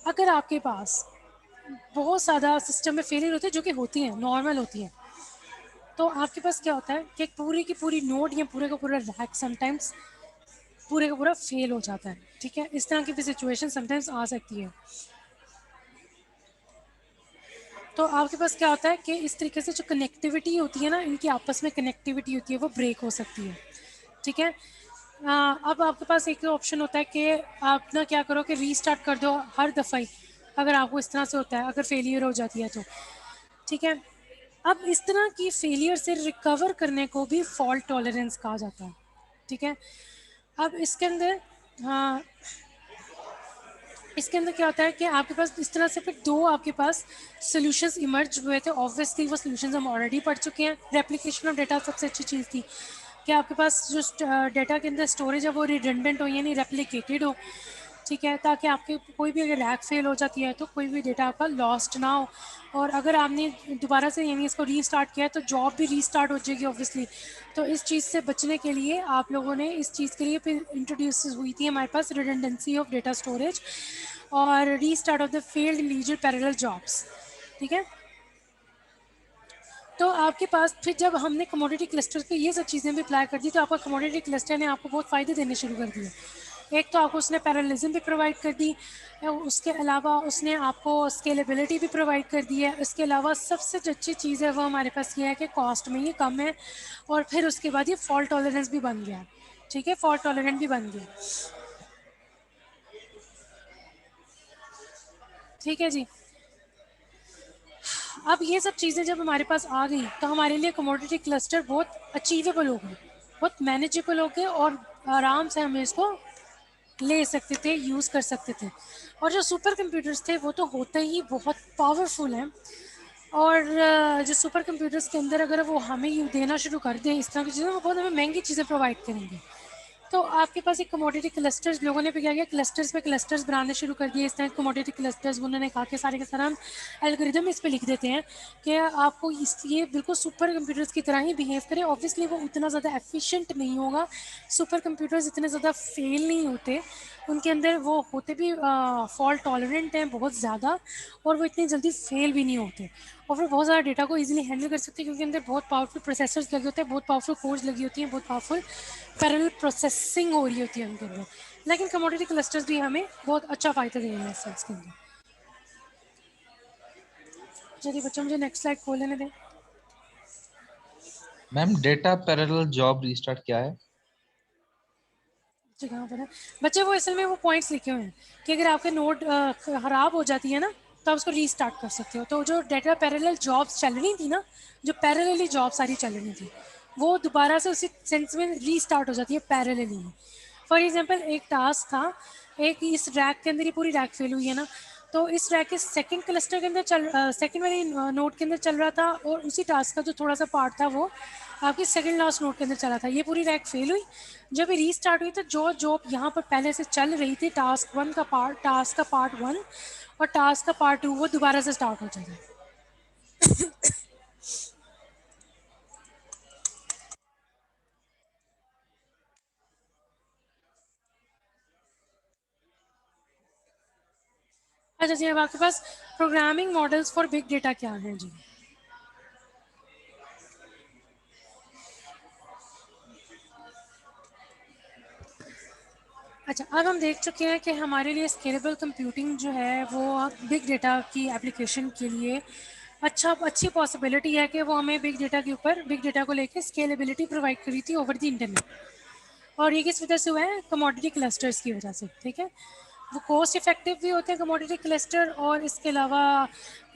अगर आपके पास बहुत ज़्यादा सिस्टम में फेलियर होती है, जो कि होती हैं, नॉर्मल होती हैं, तो आपके पास क्या होता है कि पूरी की पूरी नोड या पूरे का पूरा रैक समटाइम्स पूरे का पूरा फेल हो जाता है। ठीक है, इस तरह की भी सिचुएशन समटाइम्स आ सकती है। तो आपके पास क्या होता है कि इस तरीके से जो कनेक्टिविटी होती है ना, इनकी आपस में कनेक्टिविटी होती है वो ब्रेक हो सकती है। ठीक है, अब आपके पास एक ऑप्शन होता है कि आप ना क्या करो कि रीस्टार्ट कर दो हर दफ़ा ही, अगर आपको इस तरह से होता है, अगर फेलियर हो जाती है तो। ठीक है, अब इस तरह की फेलियर से रिकवर करने को भी फॉल्ट टॉलरेंस कहा जाता है। ठीक है, अब इसके अंदर हाँ, इसके अंदर क्या होता है कि आपके पास इस तरह से फिर दो आपके पास सॉल्यूशंस इमर्ज हुए थे। ऑब्वियसली वो सॉल्यूशंस हम ऑलरेडी पढ़ चुके हैं। रेप्लिकेशन ऑफ डेटा सबसे अच्छी चीज़ थी कि आपके पास जो डेटा के अंदर स्टोरेज है वो रिडंडेंट हो, यानी रेप्लिकेटेड हो। ठीक है, ताकि आपके कोई भी अगर रैक फेल हो जाती है तो कोई भी डेटा आपका लॉस्ट ना हो। और अगर आपने दोबारा से यानी इसको रीस्टार्ट किया है तो जॉब भी रीस्टार्ट हो जाएगी ऑब्वियसली। तो इस चीज़ से बचने के लिए आप लोगों ने इस चीज़ के लिए फिर इंट्रोड्यूस हुई थी हमारे पास रिडंडेंसी ऑफ डेटा स्टोरेज और restart of the failed leisure parallel jobs. ठीक है, तो आपके पास फिर जब हमने कमोडिटी क्लस्टर पे ये सब चीज़ें भी अप्लाई कर दी तो आपका कमोडिटी क्लस्टर ने आपको बहुत फ़ायदे देने शुरू कर दिए। एक तो आपको उसने पैरेललिज्म भी प्रोवाइड कर दी, उसके अलावा उसने आपको स्केलेबिलिटी भी प्रोवाइड कर दी है। इसके अलावा सबसे जो अच्छी चीज़ है वो हमारे पास ये है कि कॉस्ट में ये कम है और फिर उसके बाद ये फॉल्ट टॉलरेंस भी बन गया। ठीक है, फॉल्ट टॉलरेंट भी बन गया। ठीक है जी, अब ये सब चीज़ें जब हमारे पास आ गई तो हमारे लिए कमोडिटी क्लस्टर बहुत अचीवेबल हो गए, बहुत मैनेजेबल हो गए और आराम से हम इसको ले सकते थे, यूज़ कर सकते थे। और जो सुपर कंप्यूटर्स थे वो तो होते ही बहुत पावरफुल हैं और जो सुपर कंप्यूटर्स के अंदर अगर वो हमें यू देना शुरू कर दें इस तरह की चीज़ें, वो बहुत हमें महंगी चीज़ें प्रोवाइड करेंगे। तो आपके पास एक कमोडिटी क्लस्टर्स, लोगों ने भी क्या किया, क्लस्टर्स पे क्लस्टर्स बनाने शुरू कर दिए। इस तरह कमोडिटी क्लस्टर्स उन्होंने कहा कि सारे के सारे हम एल्गोरिदम इस पे लिख देते हैं कि आपको इस ये बिल्कुल सुपर कंप्यूटर्स की तरह ही बिहेव करे। ऑब्वियसली वो उतना ज़्यादा एफिशिएंट नहीं होगा, सुपर कंप्यूटर्स इतने ज़्यादा फेल नहीं होते, उनके अंदर वो होते भी फॉल्ट टॉलरेंट हैं बहुत ज़्यादा और वो इतनी जल्दी फेल भी नहीं होते और फिर बहुत ज़्यादा डेटा को इजीली हैंडल कर सकते हैं क्योंकि अंदर बहुत पावरफुल प्रोसेसर्स लगे होते हैं, बहुत पावरफुल कोर्स लगी होती हैं, बहुत पावरफुल पैरेलल प्रोसेसिंग हो रही होती है उनके अंदर। लेकिन कमोडिटी क्लस्टर्स भी हमें बहुत अच्छा फ़ायदा दे रहे हैं इस सेंस के अंदर। चलिए बच्चों, मुझे नेक्स्ट स्लाइड खोल लेने दें। Ma'am data parallel job restart क्या है? कहाँ पर है बच्चे? वो असल में वो पॉइंट्स लिखे हुए हैं कि अगर आपके नोड ख़राब हो जाती है ना तो आप उसको रीस्टार्ट कर सकते हो। तो जो डेटा पैरेलल जॉब्स चल रही थी ना, जो पैरेलली जॉब सारी चल रही थी, वो दोबारा से उसी सेंस में रीस्टार्ट हो जाती है पैरेलली। फॉर एग्जांपल एक टास्क था, एक इस रैक के अंदर ही पूरी रैक फेल हुई है ना, तो इस रैक के सेकंड क्लस्टर के अंदर सेकंड वाली नोड के अंदर चल रहा था और उसी टास्क का जो थोड़ा सा पार्ट था वो आपकी सेकंड लास्ट नोड के अंदर चला था। ये पूरी रैक फेल हुई, जब ये रीस्टार्ट हुई तो जो जॉब यहाँ पर पहले से चल रही थी, टास्क का पार्ट 1 और टास्क का पार्ट 2, वो दोबारा से स्टार्ट हो जाएगा। अच्छा जी, अब आपके पास programming models for big data क्या हैं जी? अच्छा, अब हम देख चुके हैं कि हमारे लिए स्केलेबल कंप्यूटिंग जो है वो बिग डेटा की एप्लीकेशन के लिए अच्छी पॉसिबिलिटी है कि वो हमें बिग डेटा के ऊपर, बिग डेटा को लेके स्केलेबिलिटी प्रोवाइड करी थी ओवर द इंटरनेट। और ये किस वजह से हुआ है? कमोडिटी क्लस्टर्स की वजह से। ठीक है, वो कॉस्ट इफेक्टिव भी होते हैं कमोडिटी क्लस्टर और इसके अलावा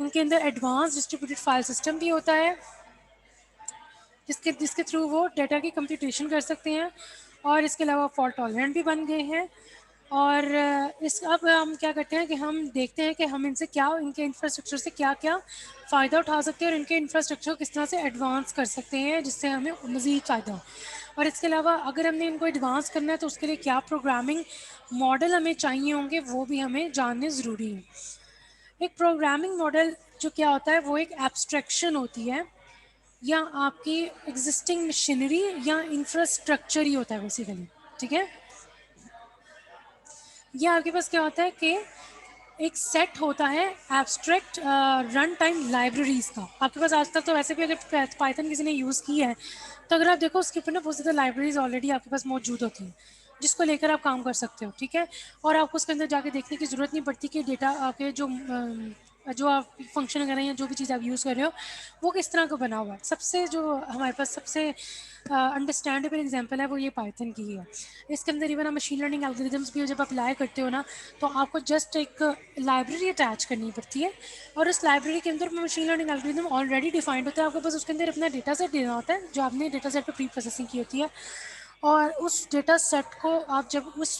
उनके अंदर एडवांस डिस्ट्रीब्यूटेड फाइल सिस्टम भी होता है जिसके जिसके थ्रू वो डेटा की कंप्यूटेशन कर सकते हैं और इसके अलावा फॉल्ट टॉलरेंट भी बन गए हैं। और इस अब हम क्या करते हैं कि हम देखते हैं कि हम इनसे क्या, इनके इंफ्रास्ट्रक्चर से क्या क्या फ़ायदा उठा सकते हैं और इनके इंफ्रास्ट्रक्चर को किस तरह से एडवांस कर सकते हैं जिससे हमें मज़ीद फ़ायदा हो। और इसके अलावा अगर हमने इनको एडवांस करना है तो उसके लिए क्या प्रोग्रामिंग मॉडल हमें चाहिए होंगे वो भी हमें जानने ज़रूरी है। एक प्रोग्रामिंग मॉडल जो क्या होता है वो एक एब्स्ट्रैक्शन होती है या आपकी एग्जिस्टिंग मशीनरी या इंफ्रास्ट्रक्चर ही होता है बेसिकली, ठीक है। ये आपके पास क्या होता है कि एक सेट होता है एब्स्ट्रैक्ट रन टाइम लाइब्रेरीज का। आपके पास आज तक तो वैसे भी अगर पाइथन किसी ने यूज़ की है तो अगर आप देखो उसके ऊपर ना बहुत ज़्यादा लाइब्रेरीज ऑलरेडी आपके पास मौजूद होती हैं जिसको लेकर आप काम कर सकते हो, ठीक है। और आपको उसके अंदर जाके देखने की ज़रूरत नहीं पड़ती कि डेटा आपके जो आप फंक्शन वगैरह या जो भी चीज़ आप यूज़ कर रहे हो वो किस तरह का बना हुआ है। सबसे जो हमारे पास सबसे अंडरस्टैंडेबल एग्जांपल है वो ये पाइथन की है। इसके अंदर इवन आप मशीन लर्निंग एल्गोरिदम्स भी जब अप्लाई करते हो ना तो आपको जस्ट एक लाइब्रेरी अटैच करनी पड़ती है और उस लाइब्रेरी के अंदर machine learning algorithm already defined होता है। आपको बस उसके अंदर अपना डेटा सेट देना होता है जो आपने डेटा सेट पर प्री प्रोसेसिंग की होती है और उस डेटा सेट को आप जब उस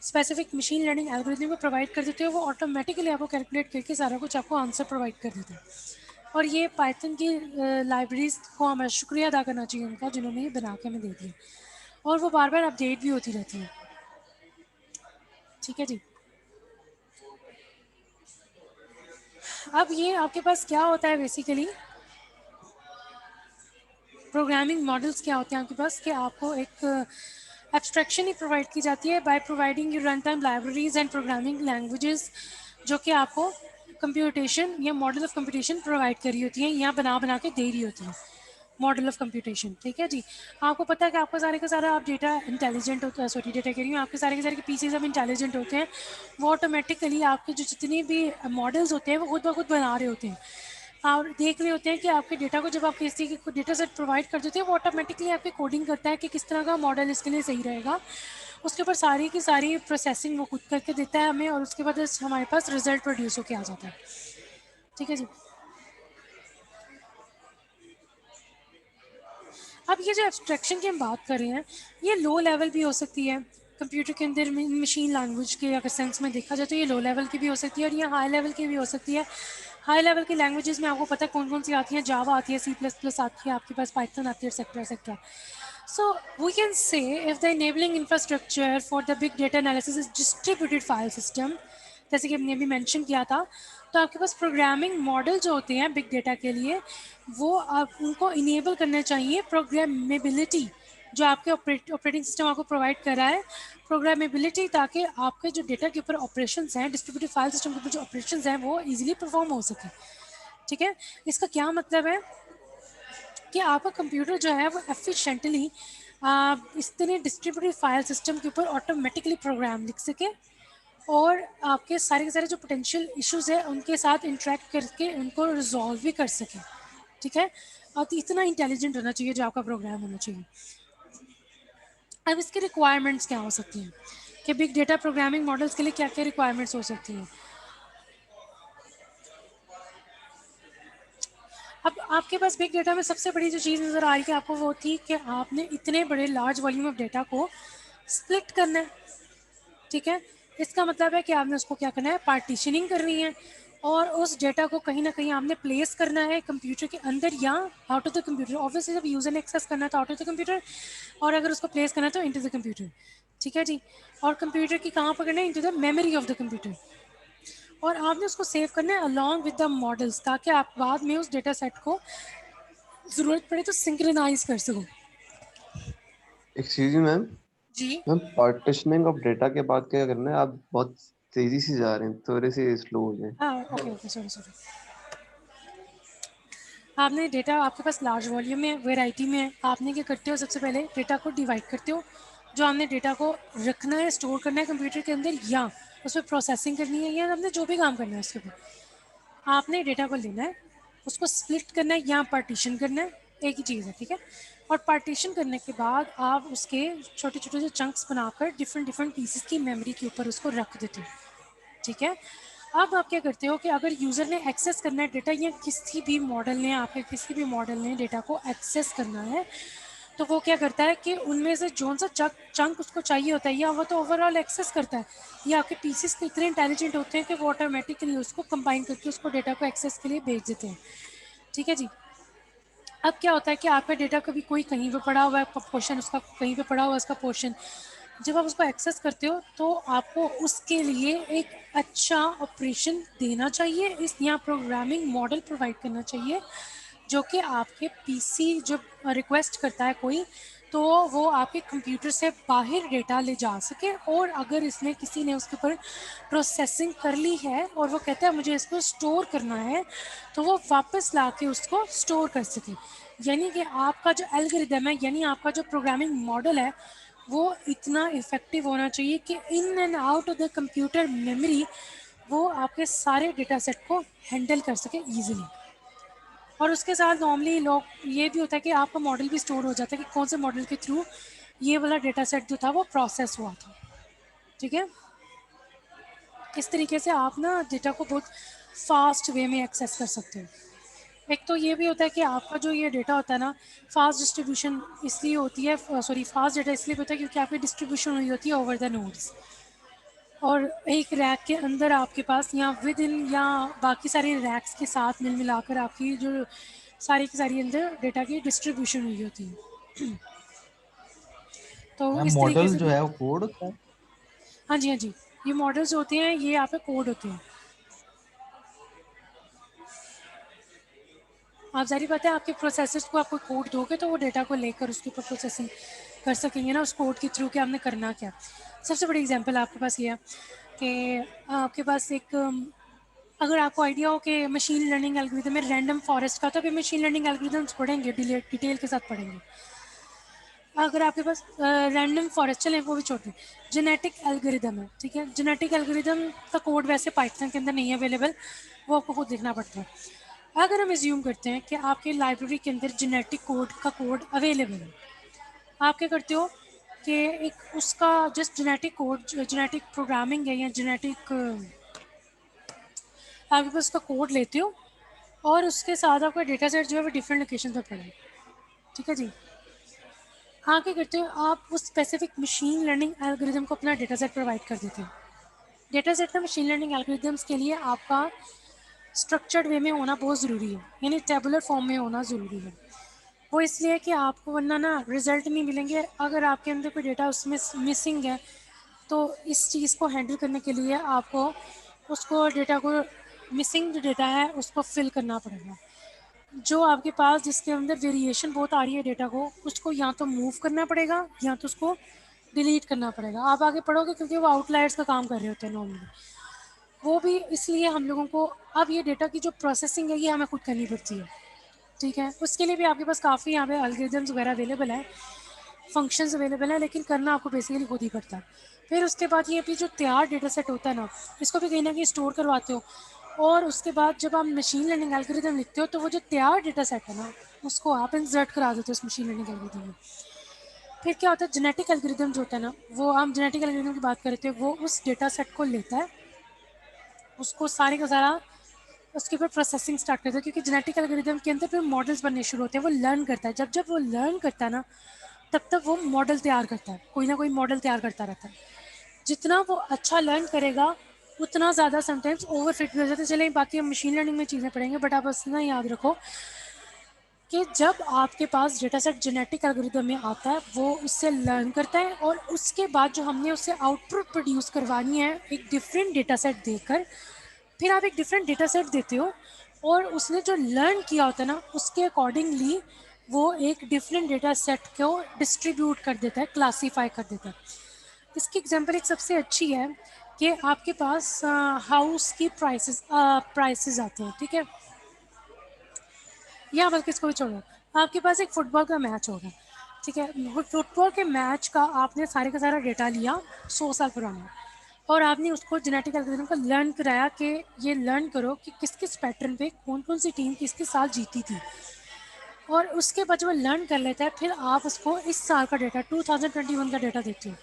स्पेसिफिक मशीन लर्निंग एल्गोरिदम को प्रोवाइड कर देते हो वो ऑटोमेटिकली आपको कैलकुलेट करके सारा कुछ आपको आंसर प्रोवाइड कर देता है। और ये पाइथन की लाइब्रेरीज को हमें शुक्रिया अदा करना चाहिए उनका जिन्होंने ये बना के हमें दे दिया और वो बार बार अपडेट भी होती रहती है, ठीक है जी। अब ये आपके पास क्या होता है बेसिकली प्रोग्रामिंग मॉडल्स क्या होते हैं आपके पास कि आपको एक एब्स्ट्रैक्शन ही प्रोवाइड की जाती है by providing you run time libraries and programming languages जो कि आपको कंप्यूटेशन या मॉडल ऑफ कंप्यूटेशन प्रोवाइड करी होती हैं या बना के दे रही होती हैं मॉडल ऑफ कंप्यूटेशन, ठीक है जी। आपको पता है कि आपका सारे का सारा आप डेटा इंटेलिजेंट होता है, सॉरी डेटा कह रही हूँ, आपके सारे के सारे पीसेज अब इंटेलिजेंट होते हैं। वो ऑटोमेटिकली आपके जो जितने भी मॉडल्स होते हैं वो खुद ब खुद बना रहे होते हैं और देख रहे होते हैं कि आपके डेटा को जब आप किसी के डेटा सेट प्रोवाइड कर देते हैं वो ऑटोमेटिकली आपकी कोडिंग करता है कि किस तरह का मॉडल इसके लिए सही रहेगा। उसके ऊपर सारी की सारी प्रोसेसिंग वो खुद करके देता है हमें और उसके बाद हमारे पास रिजल्ट प्रोड्यूस होकर आ जाता है, ठीक है जी। अब ये जो एब्स्ट्रैक्शन की हम बात कर रहे हैं ये लो लेवल भी हो सकती है कंप्यूटर के अंदर मशीन लैंग्वेज के अगर सेंस में देखा जाए तो ये लो लेवल की भी हो सकती है और ये हाई लेवल की भी हो सकती है। हाई लेवल की लैंग्वेजेस में आपको पता है कौन कौन सी आती हैं, जावा आती है, C++ आती है, आपके पास पाइथन आती है, etcetera etcetera. So we can say if the enabling infrastructure for the big data analysis is distributed file system, जैसे कि हमने अभी मेंशन किया था, तो आपके पास प्रोग्रामिंग मॉडल जो होते हैं बिग डेटा के लिए वो आप उनको इनेबल करना चाहिए प्रोग्रामेबिलिटी जो आपके ऑपरेटिंग सिस्टम आपको प्रोवाइड कर रहा है प्रोग्रामेबिलिटी ताकि आपके जो डेटा के ऊपर ऑपरेशंस हैं डिस्ट्रीब्यूटेड फाइल सिस्टम के ऊपर जो ऑपरेशंस हैं वो इजीली परफॉर्म हो सके, ठीक है। इसका क्या मतलब है कि आपका कंप्यूटर जो है वो एफिशिएंटली इस तरह डिस्ट्रीब्यूटेड फाइल सिस्टम के ऊपर ऑटोमेटिकली प्रोग्राम लिख सके और आपके सारे के सारे जो पोटेंशियल इश्यूज है उनके साथ इंटरेक्ट करके उनको रिजॉल्व भी कर सके, ठीक है। और इतना इंटेलिजेंट होना चाहिए जो आपका प्रोग्राम होना चाहिए। अब इसकी रिक्वायरमेंट्स क्या हो सकती हैं कि बिग डेटा प्रोग्रामिंग मॉडल्स के लिए क्या क्या रिक्वायरमेंट्स हो सकती हैं। अब आपके पास बिग डेटा में सबसे बड़ी जो चीज़ नज़र आ रही है आपको वो थी कि आपने इतने बड़े लार्ज वॉल्यूम ऑफ डेटा को स्प्लिट करना है, ठीक है। इसका मतलब है कि आपने उसको क्या करना है, पार्टीशनिंग करनी है और उस डेटा को कहीं ना कहीं आपने प्लेस करना है कंप्यूटर के अंदर या out of the computer. Obviously जब यूज़र ने एक्सेस करना है तो आउट ऑफ द कंप्यूटर और अगर उसको प्लेस करना है तो इनटू द कंप्यूटर, ठीक है जी। और कंप्यूटर की कहाँ पकड़ना है, into the memory of the computer और आपने उसको सेव करना है अलॉन्ग विद द मॉडल्स ताकि आप बाद में उस डेटा सेट को ज़रूरत पड़े तो सिंक्रोनाइज कर सको। Excuse me ma'am. जी मैम पार्टीशनिंग ऑफ डेटा के बाद क्या करना है? आप बहुत तेजी से जा रहे हैं, थोड़े से स्लो हो जाए। हाँ ओके ओके सॉरी सॉरी। आपने डेटा आपके पास लार्ज वॉल्यूम में वेराइटी में है, आपने क्या करते हो सबसे पहले डेटा को डिवाइड करते हो। जो आपने डेटा को रखना है स्टोर करना है कंप्यूटर के अंदर या उस पर प्रोसेसिंग करनी है या आपने जो भी काम करना है उसके ऊपर आपने डेटा को लेना है उसको स्प्लिट करना है या पार्टीशन करना है, एक ही चीज़ है, ठीक है। और पार्टीशन करने के बाद आप उसके छोटे छोटे से चंक्स बनाकर डिफरेंट डिफरेंट पीसेस की मेमोरी के ऊपर उसको रख देते हो, ठीक है। अब आप क्या करते हो कि अगर यूज़र ने एक्सेस करना है डेटा या किसी भी मॉडल ने आपके किसी भी मॉडल ने डेटा को एक्सेस करना है तो वो क्या करता है कि उनमें से जोन सा चंक उसको चाहिए होता है या वो तो ओवरऑल एक्सेस करता है या आपके पीसेस इतने इंटेलिजेंट होते हैं कि वो ऑटोमेटिकली उसको कंबाइन करके उसको डेटा को एक्सेस के लिए भेज देते हैं, ठीक है जी। अब क्या होता है कि आपका डेटा कभी कोई कहीं पे पड़ा हुआ है पोर्शन उसका कहीं पे पड़ा हुआ है उसका पोर्शन जब आप उसको एक्सेस करते हो तो आपको उसके लिए एक अच्छा ऑपरेशन देना चाहिए, इस यहाँ प्रोग्रामिंग मॉडल प्रोवाइड करना चाहिए जो कि आपके पीसी जब रिक्वेस्ट करता है कोई, तो वो आपके कंप्यूटर से बाहर डेटा ले जा सके, और अगर इसने किसी ने उसके ऊपर प्रोसेसिंग कर ली है और वो कहता है मुझे इसको स्टोर करना है, तो वो वापस ला के उसको स्टोर कर सके। यानी कि आपका जो एल्गोरिदम है, यानी आपका जो प्रोग्रामिंग मॉडल है, वो इतना इफ़ेक्टिव होना चाहिए कि in and out of the computer memory वो आपके सारे डेटा सेट को हैंडल कर सके ईजिली। और उसके साथ नॉर्मली लोग ये भी होता है कि आपका मॉडल भी स्टोर हो जाता है कि कौन से मॉडल के थ्रू ये वाला डेटा सेट जो था वो प्रोसेस हुआ था। ठीक है, इस तरीके से आप ना डेटा को बहुत फास्ट वे में एक्सेस कर सकते हो। एक तो ये भी होता है कि आपका जो ये डेटा होता है ना, फास्ट डिस्ट्रीब्यूशन इसलिए होती है, सॉरी फास्ट डेटा इसलिए होता है क्योंकि आपकी डिस्ट्रीब्यूशन हुई होती है ओवर द नोड्स, और एक रैक के अंदर आपके पास या विद इन या बाकी सारे रैक्स के साथ मिल मिलाकर आपकी जो सारी की सारी अंदर डेटा की डिस्ट्रीब्यूशन हुई होती है। तो मैम इस तरीके मॉडल से जो है वो कोड होता है? हाँ जी हाँ जी, ये मॉडल्स होते हैं, ये यहाँ पे कोड होते हैं। आप ज़ाहिर बात है आपके प्रोसेसर्स को आप कोई कोड दोगे तो वो डेटा को लेकर उसके ऊपर प्रोसेसिंग कर सकेंगे ना, उस कोड के थ्रू कि आपने करना क्या। सबसे बड़ी एग्जांपल आपके पास ये है कि आपके पास एक अगर आपको आइडिया हो कि मशीन लर्निंग एल्गोरिथम में रैंडम फॉरेस्ट का, तो अभी मशीन लर्निंग एल्गोरिथम्स पढ़ेंगे, डिटेल के साथ पढ़ेंगे। अगर आपके पास रैंडम फॉरेस्ट, चलें वो भी छोटे, जेनेटिक एल्गोरिदम है, ठीक है, जेनेटिक एल्गोरिदम का कोड वैसे पाइथन के अंदर नहीं है अवेलेबल, वो आपको खुद देखना पड़ता है। अगर हम एज्यूम करते हैं कि आपके लाइब्रेरी के अंदर जेनेटिक कोड का कोड अवेलेबल है, आप क्या करते हो कि एक उसका just genetic code, genetic programming है या जेनेटिक, आपके पास उसका कोड लेते हो और उसके साथ आपका डेटा सेट जो है वो डिफरेंट लोकेशन पर पड़ा है। ठीक है जी, हाँ क्या करते हो आप उस स्पेसिफिक मशीन लर्निंग एल्गोरिदम को अपना डेटा सेट प्रोवाइड कर देते हो। डेटा सेट ना मशीन लर्निंग एल्गोरिदम्स के लिए आपका स्ट्रक्चर्ड वे में होना बहुत ज़रूरी है, यानी टेबुलर फॉर्म में होना ज़रूरी है। वो इसलिए कि आपको वरना ना रिजल्ट नहीं मिलेंगे, अगर आपके अंदर कोई डेटा उसमें मिसिंग है तो इस चीज़ को हैंडल करने के लिए आपको उसको डेटा को, मिसिंग जो डेटा है उसको फिल करना पड़ेगा। जो आपके पास जिसके अंदर वेरिएशन बहुत आ रही है डेटा को, उसको या तो मूव करना पड़ेगा या तो उसको डिलीट करना पड़ेगा। आप आगे पढ़ोगे क्योंकि वो आउटलायर्स का काम कर रहे होते हैं नॉर्मली, वो भी इसलिए हम लोगों को अब ये डेटा की जो प्रोसेसिंग है ये हमें खुद करनी पड़ती है। ठीक है, उसके लिए भी आपके पास काफ़ी यहाँ पे एल्गोरिथम्स वगैरह अवेलेबल है, फंक्शंस अवेलेबल है, लेकिन करना आपको बेसिकली खुद ही पड़ता है। फिर उसके बाद ये भी जो तैयार डेटा सेट होता है ना, इसको भी कहीं ना कहीं स्टोर करवाते हो, और उसके बाद जब आप मशीन लर्निंग एल्गोरिथम लिखते हो तो वो जो तैयार डेटा सेट है ना उसको आप इंसर्ट करा देते हो उस मशीन लर्निंग एल्गोरिथम में। फिर क्या होता है, जेनेटिक एल्गोरिथम जो होता है ना, वो हम जेनेटिक एल्गोरिथम की बात करते हैं, वो उस डेटा सेट को लेता है, उसको सारे का सारा उसके ऊपर प्रोसेसिंग स्टार्ट करता है, क्योंकि जेनेटिक एल्गोरिथम के अंदर फिर मॉडल्स बनने शुरू होते हैं। वो लर्न करता है, जब जब वो लर्न करता है ना तब तक वो मॉडल तैयार करता है, कोई ना कोई मॉडल तैयार करता रहता है। जितना वो अच्छा लर्न करेगा उतना ज़्यादा समटाइम्स ओवर फिट भी हो जाता है। चलें बाकी हम मशीन लर्निंग में चीज़ें पढ़ेंगे, बट आप बस ना याद रखो कि जब आपके पास डेटा सेट जेनेटिक एल्गोरिथम में आता है वो उससे लर्न करता है, और उसके बाद जो हमने उससे आउटपुट प्रोड्यूस करवानी है एक डिफरेंट डेटा सेट देकर, फिर आप एक डिफरेंट डेटा सेट देते हो और उसने जो लर्न किया होता है ना उसके अकॉर्डिंगली वो एक डिफरेंट डेटा सेट को डिस्ट्रीब्यूट कर देता है, क्लासीफाई कर देता है। इसकी एग्जांपल एक सबसे अच्छी है कि आपके पास हाउस की प्राइसेस आते हैं, ठीक है, या बल्कि इसको भी छोड़ो, आपके पास एक फुटबॉल का मैच होगा, ठीक है, फुटबॉल के मैच का आपने सारे का सारा डेटा लिया 100 साल पुराना, और आपने उसको जेनेटिक एल्गोरिथम को लर्न कराया कि ये लर्न करो कि किस किस पैटर्न पे कौन कौन सी टीम किस किस साल जीती थी, और उसके बाद जब वो लर्न कर लेता है फिर आप उसको इस साल का डेटा 2021 का डेटा देते हो,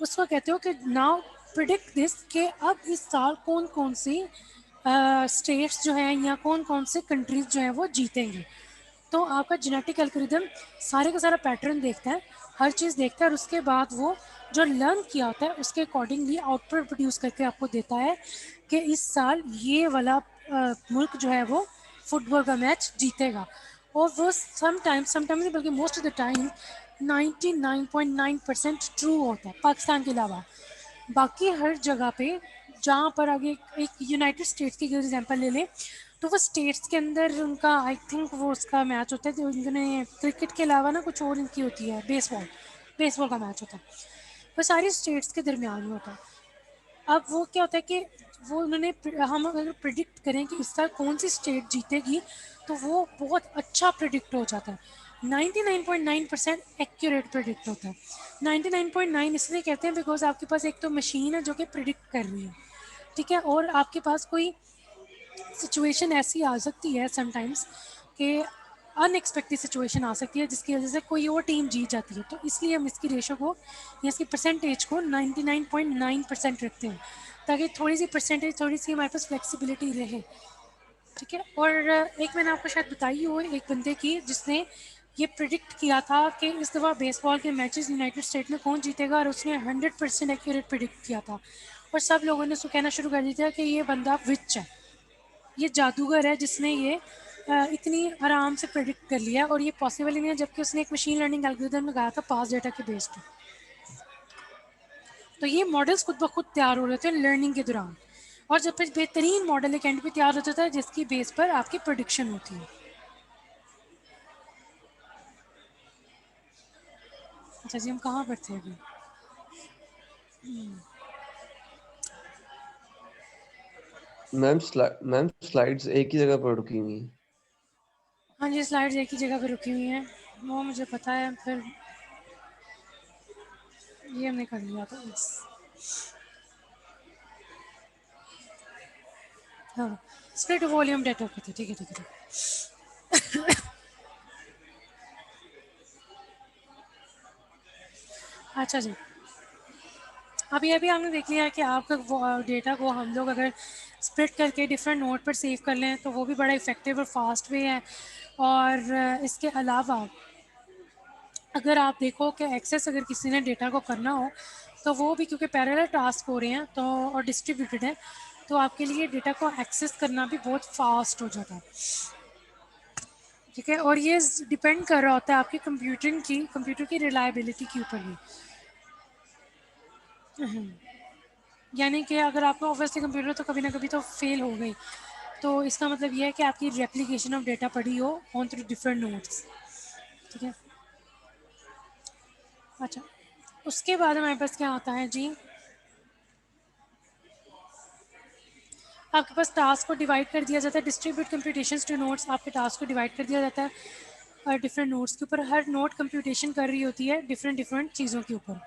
उसको कहते हो कि नाउ प्रिडिक्ट दिस कि अब इस साल कौन कौन सी स्टेट्स जो हैं या कौन कौन से कंट्रीज़ जो हैं वो जीतेंगे। तो आपका जेनेटिक एल्गोरिथम सारे का सारा पैटर्न देखता है, हर चीज़ देखता है, और उसके बाद वो जो लर्न किया होता है उसके अकॉर्डिंगली आउटपुट प्रोड्यूस करके आपको देता है कि इस साल ये वाला मुल्क जो है वो फुटबॉल का मैच जीतेगा। और वो समटाइम्स नहीं बल्कि most of the time 99.9% true होता है पाकिस्तान के अलावा। बाकी हर जगह पे जहाँ पर आगे एक यूनाइटेड स्टेट्स की एग्जांपल ले लें, तो वो स्टेट्स के अंदर उनका आई थिंक वो उसका मैच होता है जो उन्होंने क्रिकेट के अलावा ना कुछ और इनकी होती है, बेसबॉल का मैच होता है, वो सारी स्टेट्स के दरमियान में होता है। अब वो क्या होता है कि वो उन्होंने हम अगर प्रिडिक्ट करें कि इस साल कौन सी स्टेट जीतेगी, तो वो बहुत अच्छा प्रिडिक्ट हो जाता है। 99.9% एक्यूरेट प्रिडिक्ट होता है। 99.9 इसलिए कहते हैं बिकॉज आपके पास एक तो मशीन है जो कि प्रिडिक्ट कर रही है, ठीक है, और आपके पास कोई सिचुएशन ऐसी आ सकती है समटाइम्स कि अनएक्सपेक्टेड सिचुएशन आ सकती है जिसकी वजह से कोई और टीम जीत जाती है, तो इसलिए हम इसकी रेशो को या इसकी परसेंटेज को 99.9% रखते हैं ताकि थोड़ी सी परसेंटेज, थोड़ी सी हमारे पास फ्लेक्सिबिलिटी रहे, ठीक है। और एक मैंने आपको शायद बताई हो एक बंदे की जिसने ये प्रिडिक्ट किया था कि इस दफ़ा बेसबॉल के मैचेस यूनाइटेड स्टेट में कौन जीतेगा, और उसने 100% एक्यूरेट प्रिडिक्ट किया था, और सब लोगों ने उसको कहना शुरू कर दिया था कि ये बंदा विच है, ये जादूगर है जिसने ये इतनी आराम से प्रेडिक्ट कर लिया, और ये पॉसिबल ही नहीं है, जबकि उसने एक मशीन लर्निंग एल्गोरिथम लगाया था पास डेटा के बेस पे। तो ये मॉडल्स खुद ब खुद तैयार हो रहे थे लर्निंग के दौरान, और जब फिर बेहतरीन मॉडल एक एंड पे तैयार होता था जिसकी बेस पर आपकी प्रोडिक्शन होती है। अच्छा जी, हम कहाँ पर थे अभी? मैम स्लाइड्स एक ही जगह पर रुकी हुई हैं। हाँ जी, स्लाइड्स एक ही जगह पे रुकी हुई हैं, वो मुझे पता है, फिर ये हमने कर लिया था बस। हाँ, स्प्लिट वॉल्यूम डेटा पे थे, ठीक है ठीक है। अच्छा जी, अभी अभी हमने देख लिया कि आपका डेटा को हम लोग अगर स्प्लिट करके डिफरेंट नोड पर सेव कर लें तो वो भी बड़ा इफ़ेक्टिव और फास्ट वे है। और इसके अलावा अगर आप देखो कि एक्सेस अगर किसी ने डेटा को करना हो तो वो भी क्योंकि पैरेलल टास्क हो रहे हैं तो और डिस्ट्रीब्यूटेड है, तो आपके लिए डेटा को एक्सेस करना भी बहुत फास्ट हो जाता है, ठीक है। और ये डिपेंड कर रहा होता है आपकी कंप्यूटर की रिलायबिलिटी के ऊपर भी। यानी कि अगर आपका ऑब्वियसली कंप्यूटर तो कभी ना कभी तो फेल हो गई, तो इसका मतलब ये है कि आपकी रेप्लिकेशन ऑफ डेटा पड़ी हो ऑन थ्रू डिफरेंट नोड्स, ठीक है। अच्छा, उसके बाद हमारे पास क्या आता है जी, आपके पास टास्क को डिवाइड कर दिया जाता है, डिस्ट्रीब्यूट कंप्यूटेशंस टू नोड्स, आपके टास्क को डिवाइड कर दिया जाता है और डिफरेंट नोड्स के ऊपर, हर नोड कंप्यूटेशन कर रही होती है डिफरेंट चीज़ों के ऊपर,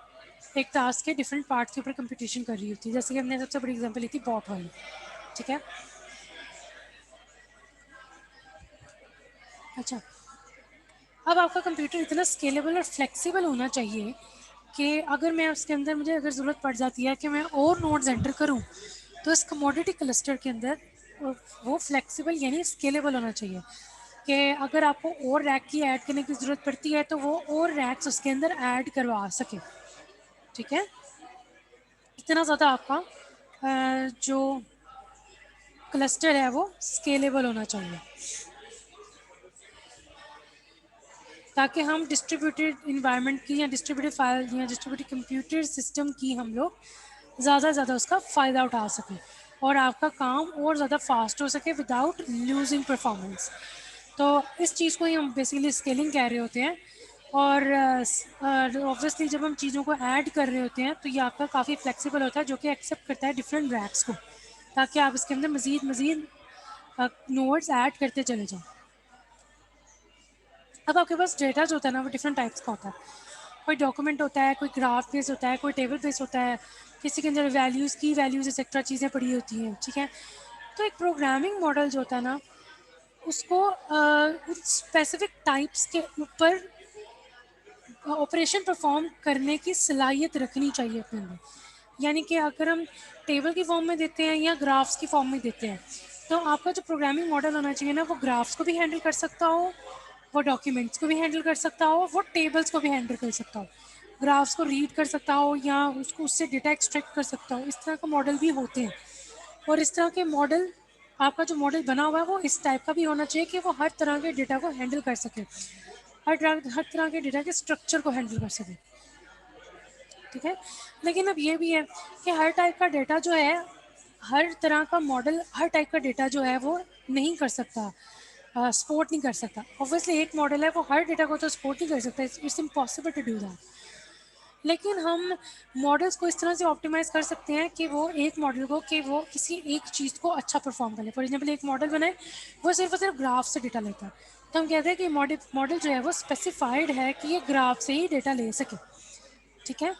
एक टास्क के डिफरेंट पार्ट्स के ऊपर कंप्यूटेशन कर रही होती है, जैसे कि हमने सबसे बड़ी एग्जांपल ली थी बॉट वाली, ठीक है। अच्छा, अब आपका कंप्यूटर इतना स्केलेबल और फ्लेक्सिबल होना चाहिए कि अगर मैं उसके अंदर मुझे अगर ज़रूरत पड़ जाती है कि मैं और नोड्स एंटर करूं, तो इस कमोडिटी क्लस्टर के अंदर वो फ्लेक्सिबल यानी स्केलेबल होना चाहिए कि अगर आपको और रैक की ऐड करने की ज़रूरत पड़ती है तो वो और रैक्स उसके अंदर ऐड करवा सके, ठीक है। इतना ज़्यादा आपका जो क्लस्टर है वो स्केलेबल होना चाहिए ताकि हम डिस्ट्रीब्यूटेड इन्वायरमेंट की या डिस्ट्रीब्यूटेड फाइल या डिस्ट्रीब्यूटेड कंप्यूटर सिस्टम की हम लोग ज़्यादा से ज़्यादा उसका फ़ायदा उठा सकें और आपका काम और ज़्यादा फास्ट हो सके विदाउट लूजिंग परफॉर्मेंस। तो इस चीज़ को ही हम बेसिकली स्केलिंग कह रहे होते हैं। और ऑब्वियसली जब हम चीज़ों को ऐड कर रहे होते हैं तो ये आपका काफ़ी फ्लेक्सिबल होता है जो कि एक्सेप्ट करता है डिफरेंट रैक्स को, ताकि आप इसके अंदर मज़ीद नोड्स ऐड करते चले जाएँ। अब आपके पास डेटा जो होता है ना वो डिफरेंट टाइप्स का होता है, कोई डॉक्यूमेंट होता है, कोई ग्राफ बेस होता है, कोई टेबल बेस होता है, किसी के अंदर वैल्यूज़ की वैल्यूज़ एक्सेट्रा चीज़ें पड़ी होती हैं, ठीक है। तो एक प्रोग्रामिंग मॉडल जो होता है ना उसको उन स्पेसिफिक टाइप्स के ऊपर ऑपरेशन परफॉर्म करने की सलाहियत रखनी चाहिए अपने अंदर। यानी कि अगर हम टेबल की फॉर्म में देते हैं या ग्राफ्स की फॉर्म में देते हैं तो आपका जो प्रोग्रामिंग मॉडल होना चाहिए ना वो ग्राफ्स को भी हैंडल कर सकता हो, वो डॉक्यूमेंट्स को भी हैंडल कर सकता हो, वो टेबल्स को भी हैंडल कर सकता हो, ग्राफ्स को रीड कर सकता हो या उसको उससे डेटा एक्सट्रैक्ट कर सकता हो। इस तरह का मॉडल भी होते हैं और इस तरह के मॉडल आपका जो मॉडल बना हुआ है वो इस टाइप का भी होना चाहिए कि वो हर तरह के डेटा को हैंडल कर सके। हर तरह के डेटा के स्ट्रक्चर को हैंडल कर सके, ठीक है। लेकिन अब ये भी है कि हर टाइप का डेटा जो है, हर तरह का मॉडल हर टाइप का डेटा जो है वो नहीं कर सकता, सपोर्ट नहीं कर सकता। ऑब्वियसली एक मॉडल है वो हर डेटा को तो सपोर्ट नहीं कर सकता, it's impossible to do that. लेकिन हम मॉडल्स को इस तरह से ऑप्टिमाइज़ कर सकते हैं कि वो एक मॉडल को कि वो किसी एक चीज़ को अच्छा परफॉर्म करे। फॉर एग्जांपल एक मॉडल बनाए वो सिर्फ और सिर्फ ग्राफ से डेटा लेता है, तो हम कहते हैं कि मॉडल जो है वो स्पेसिफाइड है कि ये ग्राफ से ही डेटा ले सके, ठीक है।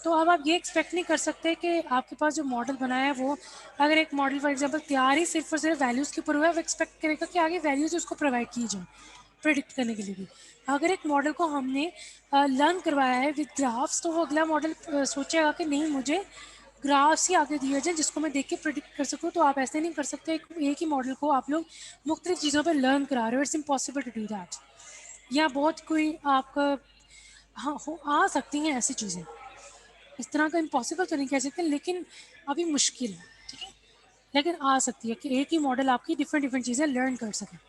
तो अब आप ये एक्सपेक्ट नहीं कर सकते कि आपके पास जो मॉडल बनाया है वो, अगर एक मॉडल फॉर एग्जांपल तैयार ही सिर्फ और सिर्फ वैल्यूज़ के ऊपर हुआ है, वो एक्सपेक्ट करेगा कि आगे वैल्यूज़ उसको प्रोवाइड की जाए प्रेडिक्ट करने के लिए भी। अगर एक मॉडल को हमने लर्न करवाया है विद ग्राफ्स, तो वो अगला मॉडल सोचेगा कि नहीं मुझे ग्राफ्स ही आगे दिए जाए जिसको मैं देख के प्रेडिक्ट कर सकूँ। तो आप ऐसे नहीं कर सकते, एक ही मॉडल को आप लोग मुख्तलिफ चीज़ों पर लर्न करा रहे हो, it's impossible to do that. या बहुत कोई आपका हाँ हो आ सकती हैं ऐसी चीज़ें, इस तरह का इम्पॉसिबल तो नहीं कह सकते, लेकिन अभी मुश्किल है, ठीक है। लेकिन आ सकती है कि एक ही मॉडल आपकी डिफरेंट डिफरेंट चीज़ें लर्न कर सके।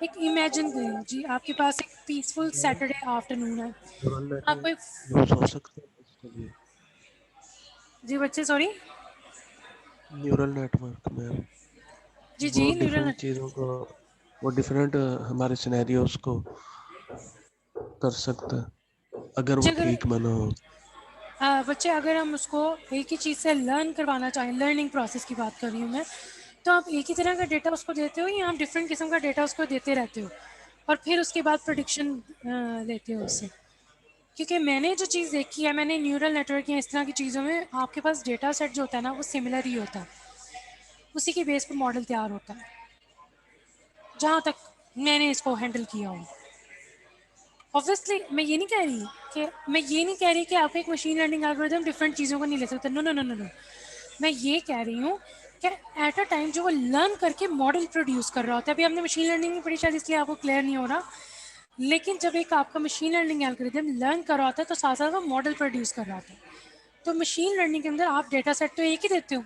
एक इमेजिन करिए जी, आपके पास एक पीसफुल सैटरडे आफ्टरनून है, न्यूरल आपको एक नेटवर्क यूज हो सकते हैं इसके लिए। जी बच्चे सॉरी न्यूरल नेटवर्क में जी वो जी न्यूरल डिफरेंट चीज़ों को, वो डिफरेंट हमारे सिनेरियोस को कर सकता है अगर वो जी अगर ठीक बना हो। बच्चे अगर हम उसको एक ही चीज़ से लर्न करवाना चाहें, लर्निंग प्रोसेस की बात कर रही हूँ मैं, तो आप एक ही तरह का डेटा उसको देते हो या आप डिफरेंट किस्म का डेटा उसको देते रहते हो और फिर उसके बाद प्रोडिक्शन लेते हो उससे? क्योंकि मैंने जो चीज़ देखी है, मैंने न्यूरल नेटवर्क या इस तरह की चीज़ों में आपके पास डेटा सेट जो होता है ना वो सिमिलर ही होता है, उसी के बेस पर मॉडल तैयार होता है, जहाँ तक मैंने इसको हैंडल किया हो। ऑब्वियसली मैं ये नहीं कह रही कि आप एक मशीन लर्निंग एल्गोरिथम डिफरेंट चीज़ों को नहीं ले सकते, no no no no no. मैं ये कह रही हूँ कि एट अ टाइम जो वो लर्न करके मॉडल प्रोड्यूस कर रहा होता है, अभी आपने मशीन लर्निंग नहीं पढ़ी शायद इसलिए आपको क्लियर नहीं हो रहा, लेकिन जब एक आपका मशीन लर्निंग एल्गोरिथम लर्न कर रहा होता है तो साथ साथ वो मॉडल प्रोड्यूस कर रहा होता है। तो मशीन लर्निंग के अंदर आप डेटा सेट तो एक ही देते हो,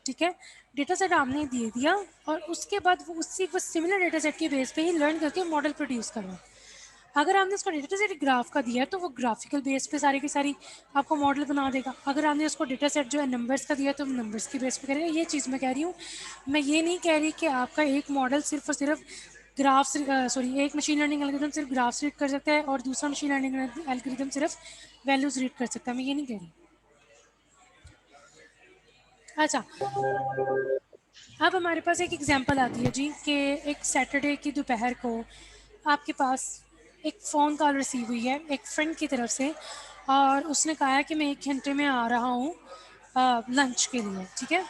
ठीक है, डेटा सेट आपने दे दिया और उसके बाद वो उसी वो सिमिलर डेटा सेट के बेस पे ही लर्न करके मॉडल प्रोड्यूस कर रहा है। अगर आपने उसको डेटा सेट ग्राफ का दिया है तो वो ग्राफिकल बेस पे सारी की सारी आपको मॉडल बना देगा। अगर आपने उसको डेटा सेट जो है नंबर्स का दिया तो नंबर्स की बेस पे करेगा। ये चीज़ मैं कह रही हूँ, मैं ये नहीं कह रही कि आपका एक मॉडल सिर्फ और सिर्फ ग्राफ्स सॉरी एक मशीन लर्निंग एल्गोरिथम सिर्फ ग्राफ्स रीड कर सकता है और दूसरा मशीन लर्निंग एल्गोरिथम सिर्फ वैल्यूज रीड कर सकता है, मैं ये नहीं कह रही। अच्छा, अब हमारे पास एक एग्जांपल आती है जी कि एक सैटरडे की दोपहर को आपके पास एक फ़ोन कॉल रिसीव हुई है एक फ्रेंड की तरफ से, और उसने कहा है कि मैं 1 घंटे में आ रहा हूँ लंच के लिए, ठीक है।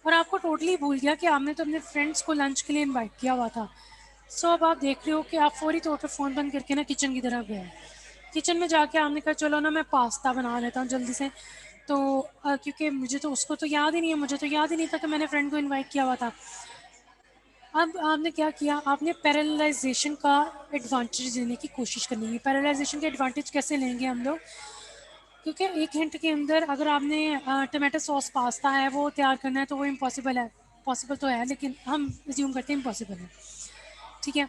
और आपको टोटली भूल गया कि आपने तो अपने फ्रेंड्स को लंच के लिए इनवाइट किया हुआ था। सो अब आप देख रहे हो कि आप फौरी तौर पर फ़ोन बंद करके ना किचन की तरफ गए। किचन में जाके आपने कहा चलो ना मैं पास्ता बना लेता हूँ जल्दी से, तो क्योंकि मुझे तो उसको तो याद ही नहीं है, मुझे तो याद ही नहीं था कि मैंने फ्रेंड को इनवाइट किया हुआ था। अब आपने क्या किया, आपने पैरेललाइजेशन का एडवांटेज लेने की कोशिश करनी है। पैरेललाइजेशन के एडवांटेज कैसे लेंगे हम लोग, क्योंकि 1 घंटे के अंदर अगर आपने टमाटो सॉस पास्ता है वो तैयार करना है तो वो इम्पॉसिबल है। पॉसिबल तो है लेकिन हम एज्यूम करते हैं इम्पॉसिबल है, ठीक है।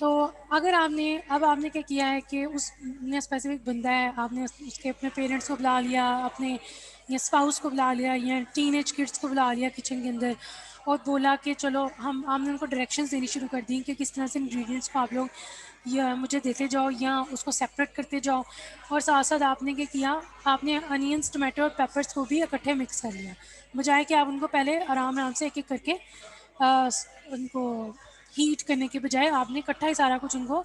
तो अगर आपने अब आपने क्या किया है कि उसने स्पेसिफिक बंदा है, आपने उसके अपने पेरेंट्स को बुला लिया, अपने या स्पाउस को बुला लिया या टीनेज किड्स को बुला लिया किचन के अंदर और बोला कि चलो हम आपने उनको डायरेक्शंस देनी शुरू कर दी कि किस तरह से इंग्रेडिएंट्स को आप लोग या मुझे देते जाओ या उसको सेपरेट करते जाओ। और साथ साथ आपने क्या किया, आपने अनियंस टमाटो और पेपर्स को भी इकट्ठे मिक्स कर लिया, बजाय कि आप उनको पहले आराम आराम से एक एक करके उनको हीट करने के बजाय आपने इकट्ठा ही सारा कुछ उनको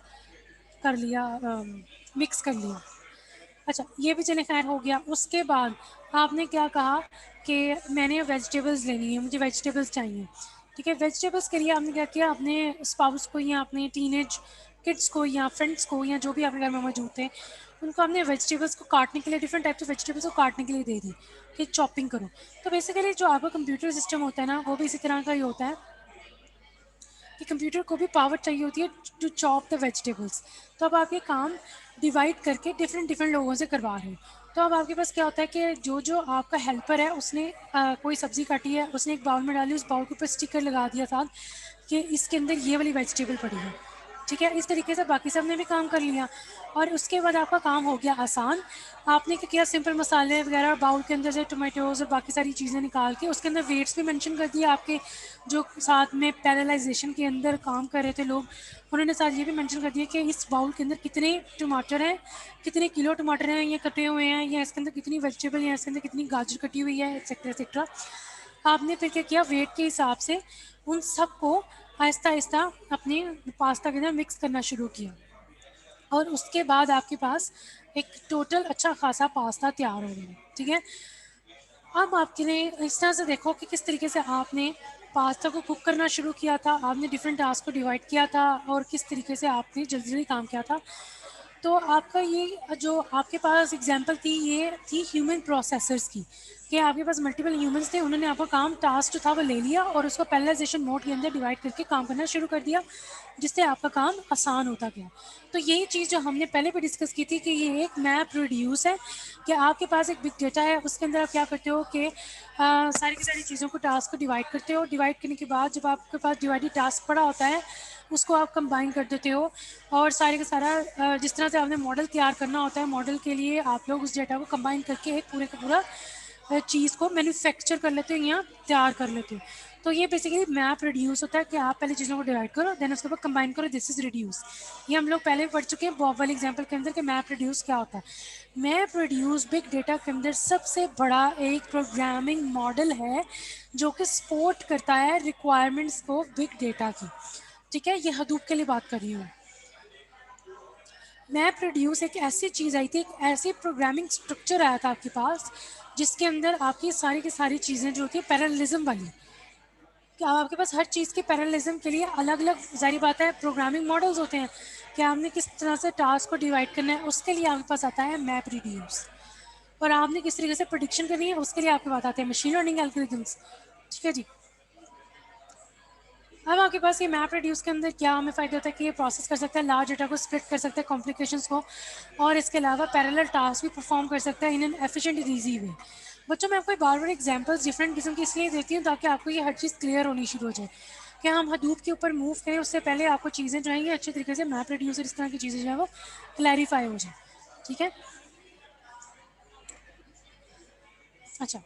कर लिया, मिक्स कर लिया। अच्छा ये भी चले खैर हो गया। उसके बाद आपने क्या कहा कि मैंने वेजिटेबल्स लेनी है, मुझे वेजिटेबल्स चाहिए, ठीक है। वेजिटेबल्स के लिए आपने क्या किया, अपने स्पाउस को या अपने टीनेज किड्स को या फ्रेंड्स को या जो भी आपके घर में मौजूद थे उनको आपने वेजिटेबल्स को काटने के लिए डिफरेंट टाइप्स ऑफ वेजिटेबल्स को काटने के लिए दे दी कि चॉपिंग करो। तो बेसिकली जो आपका कंप्यूटर सिस्टम होता है ना वो भी इसी तरह का ही होता है कि कंप्यूटर को भी पावर चाहिए होती है टू चॉप द वेजिटेबल्स। तो अब आप ये काम डिवाइड करके डिफरेंट डिफरेंट लोगों से करवा रहे हो। तो अब आपके पास क्या होता है कि जो जो आपका हेल्पर है उसने कोई सब्जी काटी है, उसने एक बाउल में डाली, उस बाउल के ऊपर स्टिकर लगा दिया था कि इसके अंदर ये वाली वेजिटेबल पड़ी है, ठीक है। इस तरीके से बाकी सब ने भी काम कर लिया और उसके बाद आपका काम हो गया आसान। आपने क्या किया, सिंपल मसाले वगैरह बाउल के अंदर से टोमेटोज़ और बाकी सारी चीज़ें निकाल के उसके अंदर वेट्स भी मेंशन कर दिए आपके जो साथ में पैरालाइजेशन के अंदर काम कर रहे थे लोग, उन्होंने साथ ये भी मेंशन कर दिया कि इस बाउल के अंदर कितने टमाटर हैं, कितने किलो टमाटर हैं ये कटे हुए हैं, या इसके अंदर कितनी वेजिटेबल है, इसके अंदर कितनी गाजर कटी हुई है, एक्सेट्रा एक्सेट्रा। आपने फिर क्या किया, वेट के हिसाब से उन सबको आहिस्ता आहिस्ता अपने पास्ता के अंदर मिक्स करना शुरू किया और उसके बाद आपके पास एक टोटल अच्छा खासा पास्ता तैयार हो गया, ठीक है। अब आपके लिए इस तरह से देखो कि किस तरीके से आपने पास्ता को कुक करना शुरू किया था, आपने डिफरेंट टास्क को डिवाइड किया था और किस तरीके से आपने जल्दी जल्दी काम किया था। तो आपका ये जो आपके पास एग्जांपल थी, ये थी ह्यूमन प्रोसेसर्स की, कि आपके पास मल्टीपल ह्यूमंस थे, उन्होंने आपका काम टास्क जो था वो ले लिया और उसको पैरेललाइजेशन मोड के अंदर डिवाइड करके काम करना शुरू कर दिया, जिससे आपका काम आसान होता गया। तो यही चीज़ जो हमने पहले भी डिस्कस की थी कि ये एक मैप रिड्यूस है कि आपके पास एक बिग डेटा है, उसके अंदर आप क्या करते हो कि सारी की सारी चीज़ों को टास्क को डिवाइड करते हो, डिवाइड करने के बाद जब आपके पास डिवाइडेड टास्क पड़ा होता है उसको आप कंबाइन कर देते हो और सारे का सारा जिस तरह से आपने मॉडल तैयार करना होता है, मॉडल के लिए आप लोग उस डेटा को कंबाइन करके एक पूरे का पूरा चीज़ को मैन्युफैक्चर कर लेते हो या तैयार कर लेते हो। तो ये बेसिकली मैप रिड्यूस होता है कि आप पहले चीज़ों को डिवाइड करो, देन उसके बाद कंबाइन करो, दिस इज रिड्यूस। ये हम लोग पहले भी पढ़ चुके हैं बॉब वाले एग्जाम्पल के अंदर कि मैप रिड्यूस क्या होता है। मैप रिड्यूस बिग डेटा के अंदर सबसे बड़ा एक प्रोग्रामिंग मॉडल है जो कि सपोर्ट करता है रिक्वायरमेंट्स को बिग डेटा की, ठीक है। ये हदूप के लिए बात कर रही हूँ। मैप रिड्यूस एक ऐसी चीज़ आई थी, एक ऐसी प्रोग्रामिंग स्ट्रक्चर आया था आपके पास जिसके अंदर आपकी सारी की सारी चीज़ें जो होती है पैरेललिज्म वाली, कि आपके पास हर चीज़ के पैरेललिज्म के लिए अलग अलग, जारी बात है, प्रोग्रामिंग मॉडल्स होते हैं कि आपने किस तरह से टास्क को डिवाइड करना है, उसके लिए आपके पास आता है मैप रिड्यूस। और आपने किस तरीके से प्रोडिक्शन करनी है उसके लिए आपके पास आते हैं मशीन लर्निंग एल्गोरिथम्स, ठीक है जी। अब आपके पास ये मैप रिड्यूस के अंदर क्या हमें फ़ायदा होता है कि ये प्रोसेस कर सकता है, लार्ज डेटा को स्प्लिट कर सकता है, कॉम्प्लिकेशंस को, और इसके अलावा पैरेलल टास्क भी परफॉर्म कर सकता है in an efficient easy way. बच्चों मैं आपको बार बार एग्जांपल्स डिफरेंट किस्म की इसलिए देती हूँ ताकि आपको ये हर चीज़ क्लियर होनी शुरू हो जाए कि हम हदूद के ऊपर मूव करें उससे पहले आपको चीज़ें जो हैं ये अच्छे तरीके से मैप रिड्यूस और इस तरह की चीज़ें जो है वो क्लैरिफाई हो जाए, ठीक है। अच्छा,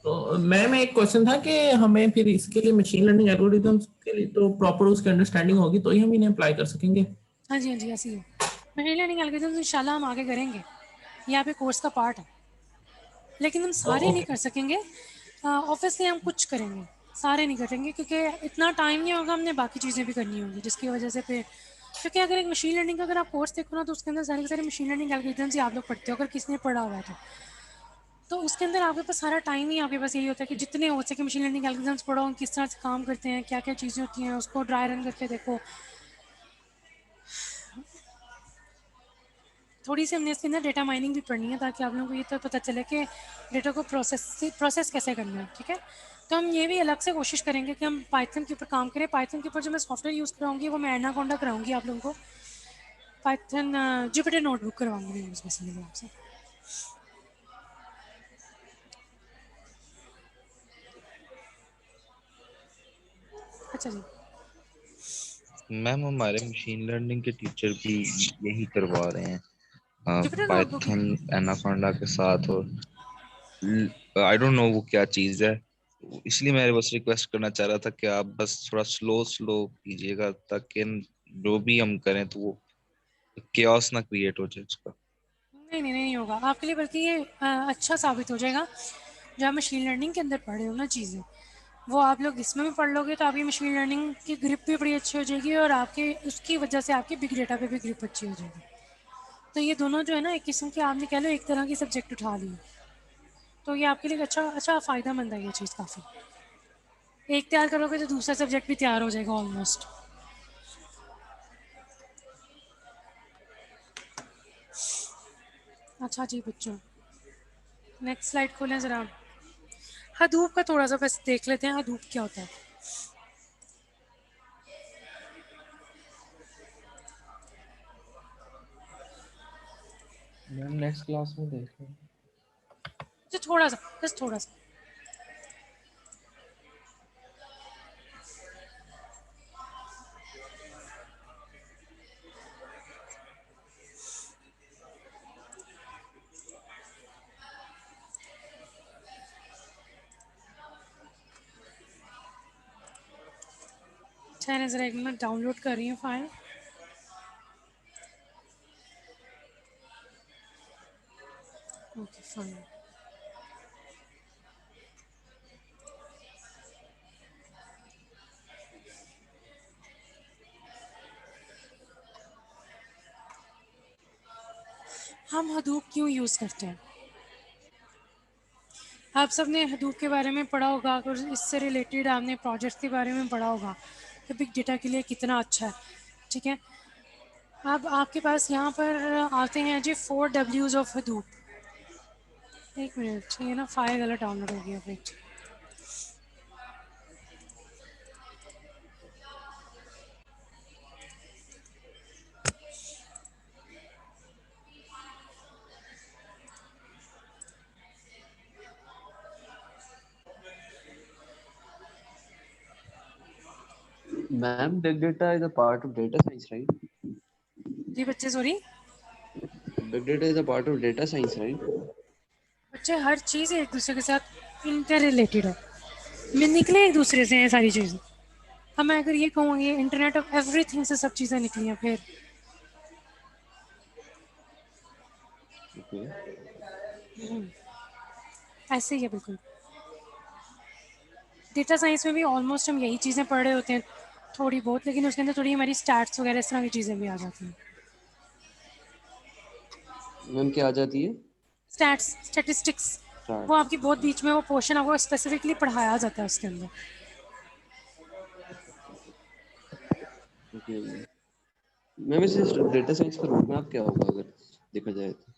तो मैम एक क्वेश्चन था कि हमें फिर इसके लिए मशीन लर्निंग एल्गोरिथम्स के लिए तो प्रॉपर उसकी अंडरस्टैंडिंग होगी तो ही हम इन्हें अप्लाई कर सकेंगे। हाँ जी, हाँ जी, ऐसी है। मशीन लर्निंग एल्गोरिथम्स इंशाल्लाह हम आगे करेंगे, ये आपके कोर्स का पार्ट है, लेकिन हम सारे नहीं ओके। कर सकेंगे। ऑब्वियसली हम कुछ करेंगे, सारे नहीं करेंगे क्योंकि इतना टाइम नहीं होगा, हमने बाकी चीज़ें भी करनी होंगी जिसकी वजह से फिर, क्योंकि अगर एक मशीन लर्निंग का अगर आप कोर्स देखो ना तो उसके अंदर सारे के सारे मशीन लर्निंग एल्गोरिथम्स ही आप लोग पढ़ते हो अगर किसी ने पढ़ा हुआ है तो उसके अंदर आपके पास सारा टाइम ही आपके पास यही होता है कि जितने हो सके मशीन लर्निंग एल्गोरिथम्स पढ़ो, किस तरह से काम करते हैं, क्या क्या चीज़ें होती हैं, उसको ड्राई रन करके देखो। थोड़ी सी हमने इसके अंदर डेटा माइनिंग भी पढ़नी है ताकि आप लोगों को ये तो पता चले कि डेटा को प्रोसेस कैसे करना है, ठीक है। तो हम ये भी अलग से कोशिश करेंगे कि हम पाइथन के ऊपर काम करें। पाइथन के ऊपर जो मैं सॉफ्टवेयर यूज़ कराऊंगी वो मैं एनाकोंडा कराऊंगी आप लोगों को, पाइथन जुपिटर नोटबुक करवाऊंगी मैं यूज़ बेसिकली आपसे। अच्छा जी, मैम हमारे मशीन लर्निंग के टीचर भी यही करवा रहे हैं जुपिटर नोटबुक ही। पाइथन एनाकोंडा के साथ। और आई डोंट नो वो क्या चीज है, इसलिए मैं बस रिक्वेस्ट करना चाह रहा था कि आप बस थोड़ा स्लो स्लो कीजिएगा ताकि जो भी हम करें तो वो केओस ना क्रिएट हो जाए उसका। नहीं नहीं नहीं होगा आपके लिए, बल्कि ये अच्छा साबित हो जाएगा। जो आप मशीन लर्निंग के अंदर पढ़े हो ना चीज़ें, वो आप लोग इसमें भी पढ़ लोगे तो आपकी मशीन लर्निंग की ग्रिप भी बड़ी अच्छी हो जाएगी और आपके उसकी वजह से आपकी बिग डेटा पे भी ग्रिप अच्छी हो जाएगी। तो ये दोनों जो है ना एक किस्म के आपने कह लो एक तरह की सब्जेक्ट उठा ली, तो ये आपके लिए अच्छा अच्छा फ़ायदा मंद है ये चीज़ काफ़ी। एक तैयार करोगे तो दूसरा सब्जेक्ट भी तैयार हो जाएगा ऑलमोस्ट। अच्छा जी बच्चों, नेक्स्ट स्लाइड खोलें ज़रा। हदूप का थोड़ा सा बस देख लेते हैं, हदूप क्या होता है। मैम नेक्स्ट क्लास में देख लें। जो थोड़ा सा, बस थोड़ा सा। अच्छा, जरा एक मिनट, डाउनलोड कर रही हूँ फाइल। Okay fine. हम हदूप क्यों यूज़ करते हैं? आप सब ने हदूप के बारे में पढ़ा होगा, और इससे रिलेटेड आपने प्रोजेक्ट्स के बारे में पढ़ा होगा कि बिग डेटा के लिए कितना अच्छा है। ठीक है, अब आपके पास यहाँ पर आते हैं जी 4 Ws ऑफ हदूप। एक मिनट, ये ना फाइल गलत डाउनलोड हो गया। Wait, Ma'am, big data is a part of data science, right? जी बच्चे sorry, Big data is a part of data science, right? बच्चे हर चीज़ एक दूसरे के साथ इंटर रिलेटेड है, मैं निकले एक दूसरे से हैं सारी चीज़ें। अब मैं अगर ये कहूँ ये इंटरनेट ऑफ एवरीथिंग से सब चीज़ें निकली हैं, फिर Okay. ऐसे ही है बिल्कुल। डेटा साइंस में भी ऑलमोस्ट हम यही चीज़ें पढ़ रहे होते हैं थोड़ी बहुत, लेकिन उसके अंदर थोड़ी हमारी स्टैट्स वगैरह इस तरह की चीज़ें भी आ जाती हैं। मैम क्या आ जाती है? स्टैट्स, स्टैटिस्टिक्स, वो Stats. आपकी बहुत बीच में वो पोर्शन आपको स्पेसिफिकली पढ़ाया जाता है उसके अंदर। Okay. मैम इसे डेटा साइंस का रोड मैप क्या होगा अगर देखा जाए तो?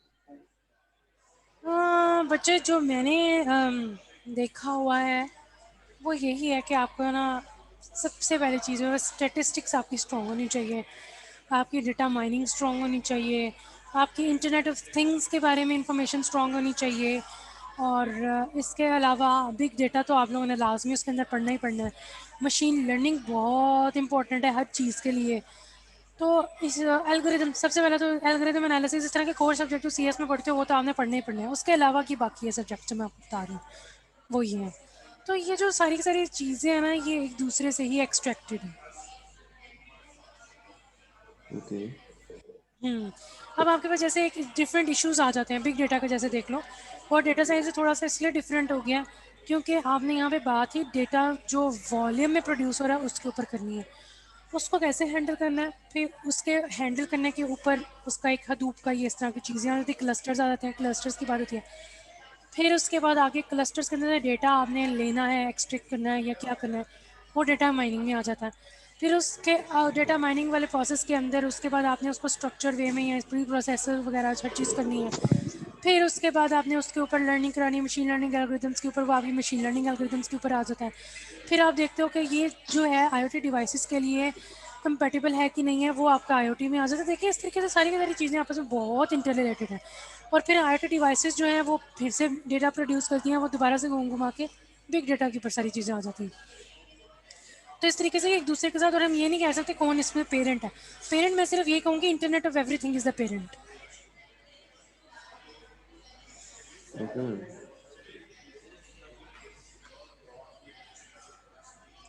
बच्चे जो मैंने देखा हुआ है वो यही है कि आपको ना सबसे पहली चीज़ है स्टैटिस्टिक्स आपकी स्ट्रॉन्ग होनी चाहिए, आपकी डेटा माइनिंग स्ट्रॉन्ग होनी चाहिए, आपकी इंटरनेट ऑफ थिंग्स के बारे में इंफॉर्मेशन स्ट्रॉन्ग होनी चाहिए। और इसके अलावा बिग डेटा तो आप लोगों ने लाजमी उसके अंदर पढ़ना ही पढ़ना है। मशीन लर्निंग बहुत इंपॉर्टेंट है हर चीज़ के लिए। तो इस एल्गोरिदम, सबसे पहले तो एल्गोरिदम एनालिसिस, इस तरह के कोर सब्जेक्ट जो सीएस में पढ़ते हो वो तो आपने पढ़ने ही पढ़ने हैं। उसके अलावा की बाकी है सब्जेक्ट जो मैं आपको बता रही हूँ वो ये है। तो ये जो सारी की सारी चीज़ें हैं ना, ये एक दूसरे से ही एक्सट्रैक्टेड है। Okay. अब आपके पास जैसे एक डिफरेंट इश्यूज आ जाते हैं बिग डेटा का, जैसे देख लो। और डेटा साइंस से थोड़ा सा इसलिए डिफरेंट हो गया क्योंकि आपने यहाँ पे बात ही डेटा जो वॉल्यूम में प्रोड्यूस हो रहा है उसके ऊपर करनी है। उसको कैसे हैंडल करना है, फिर उसके हैंडल करने के ऊपर उसका एक हदूप का ये इस तरह की चीज़ें आ जाती है, क्लस्टर्स आ जाते हैं, क्लस्टर्स की बात होती है। फिर उसके बाद आगे क्लस्टर्स के अंदर डेटा आपने लेना है, एक्सट्रैक्ट करना है या क्या करना है, वो डेटा माइनिंग में आ जाता है। फिर उसके डेटा माइनिंग वाले प्रोसेस के अंदर उसके बाद आपने उसको स्ट्रक्चर वे में या प्री प्रोसेसर वगैरह हर चीज़ करनी है। फिर उसके बाद आपने उसके ऊपर लर्निंग करानी है, मशीन लर्निंग एल्गोरिदम्स के ऊपर, वो आपकी मशीन लर्निंग एल्गोरिदम्स के ऊपर आ जाता है। फिर आप देखते हो कि ये जो है आईओटी डिवाइसेस के लिए कंपेटेबल है कि नहीं है, वो आपका आईओटी में आ जाता है। देखिए इस तरीके से सारी की सारी चीज़ें आपस में बहुत इंटर रिलेटेड हैं। और फिर आईओटी डिवाइसेस जो हैं वो फिर से डेटा प्रोड्यूस करती हैं, वो दोबारा से घूम घुमा के बिग डेटा के ऊपर सारी चीज़ें आ जाती हैं। तो इस तरीके से एक दूसरे के साथ, और हम ये नहीं कह सकते कौन इसमें पेरेंट है। पेरेंट मैं सिर्फ ये कहूँगी internet of everything is the parent. Okay.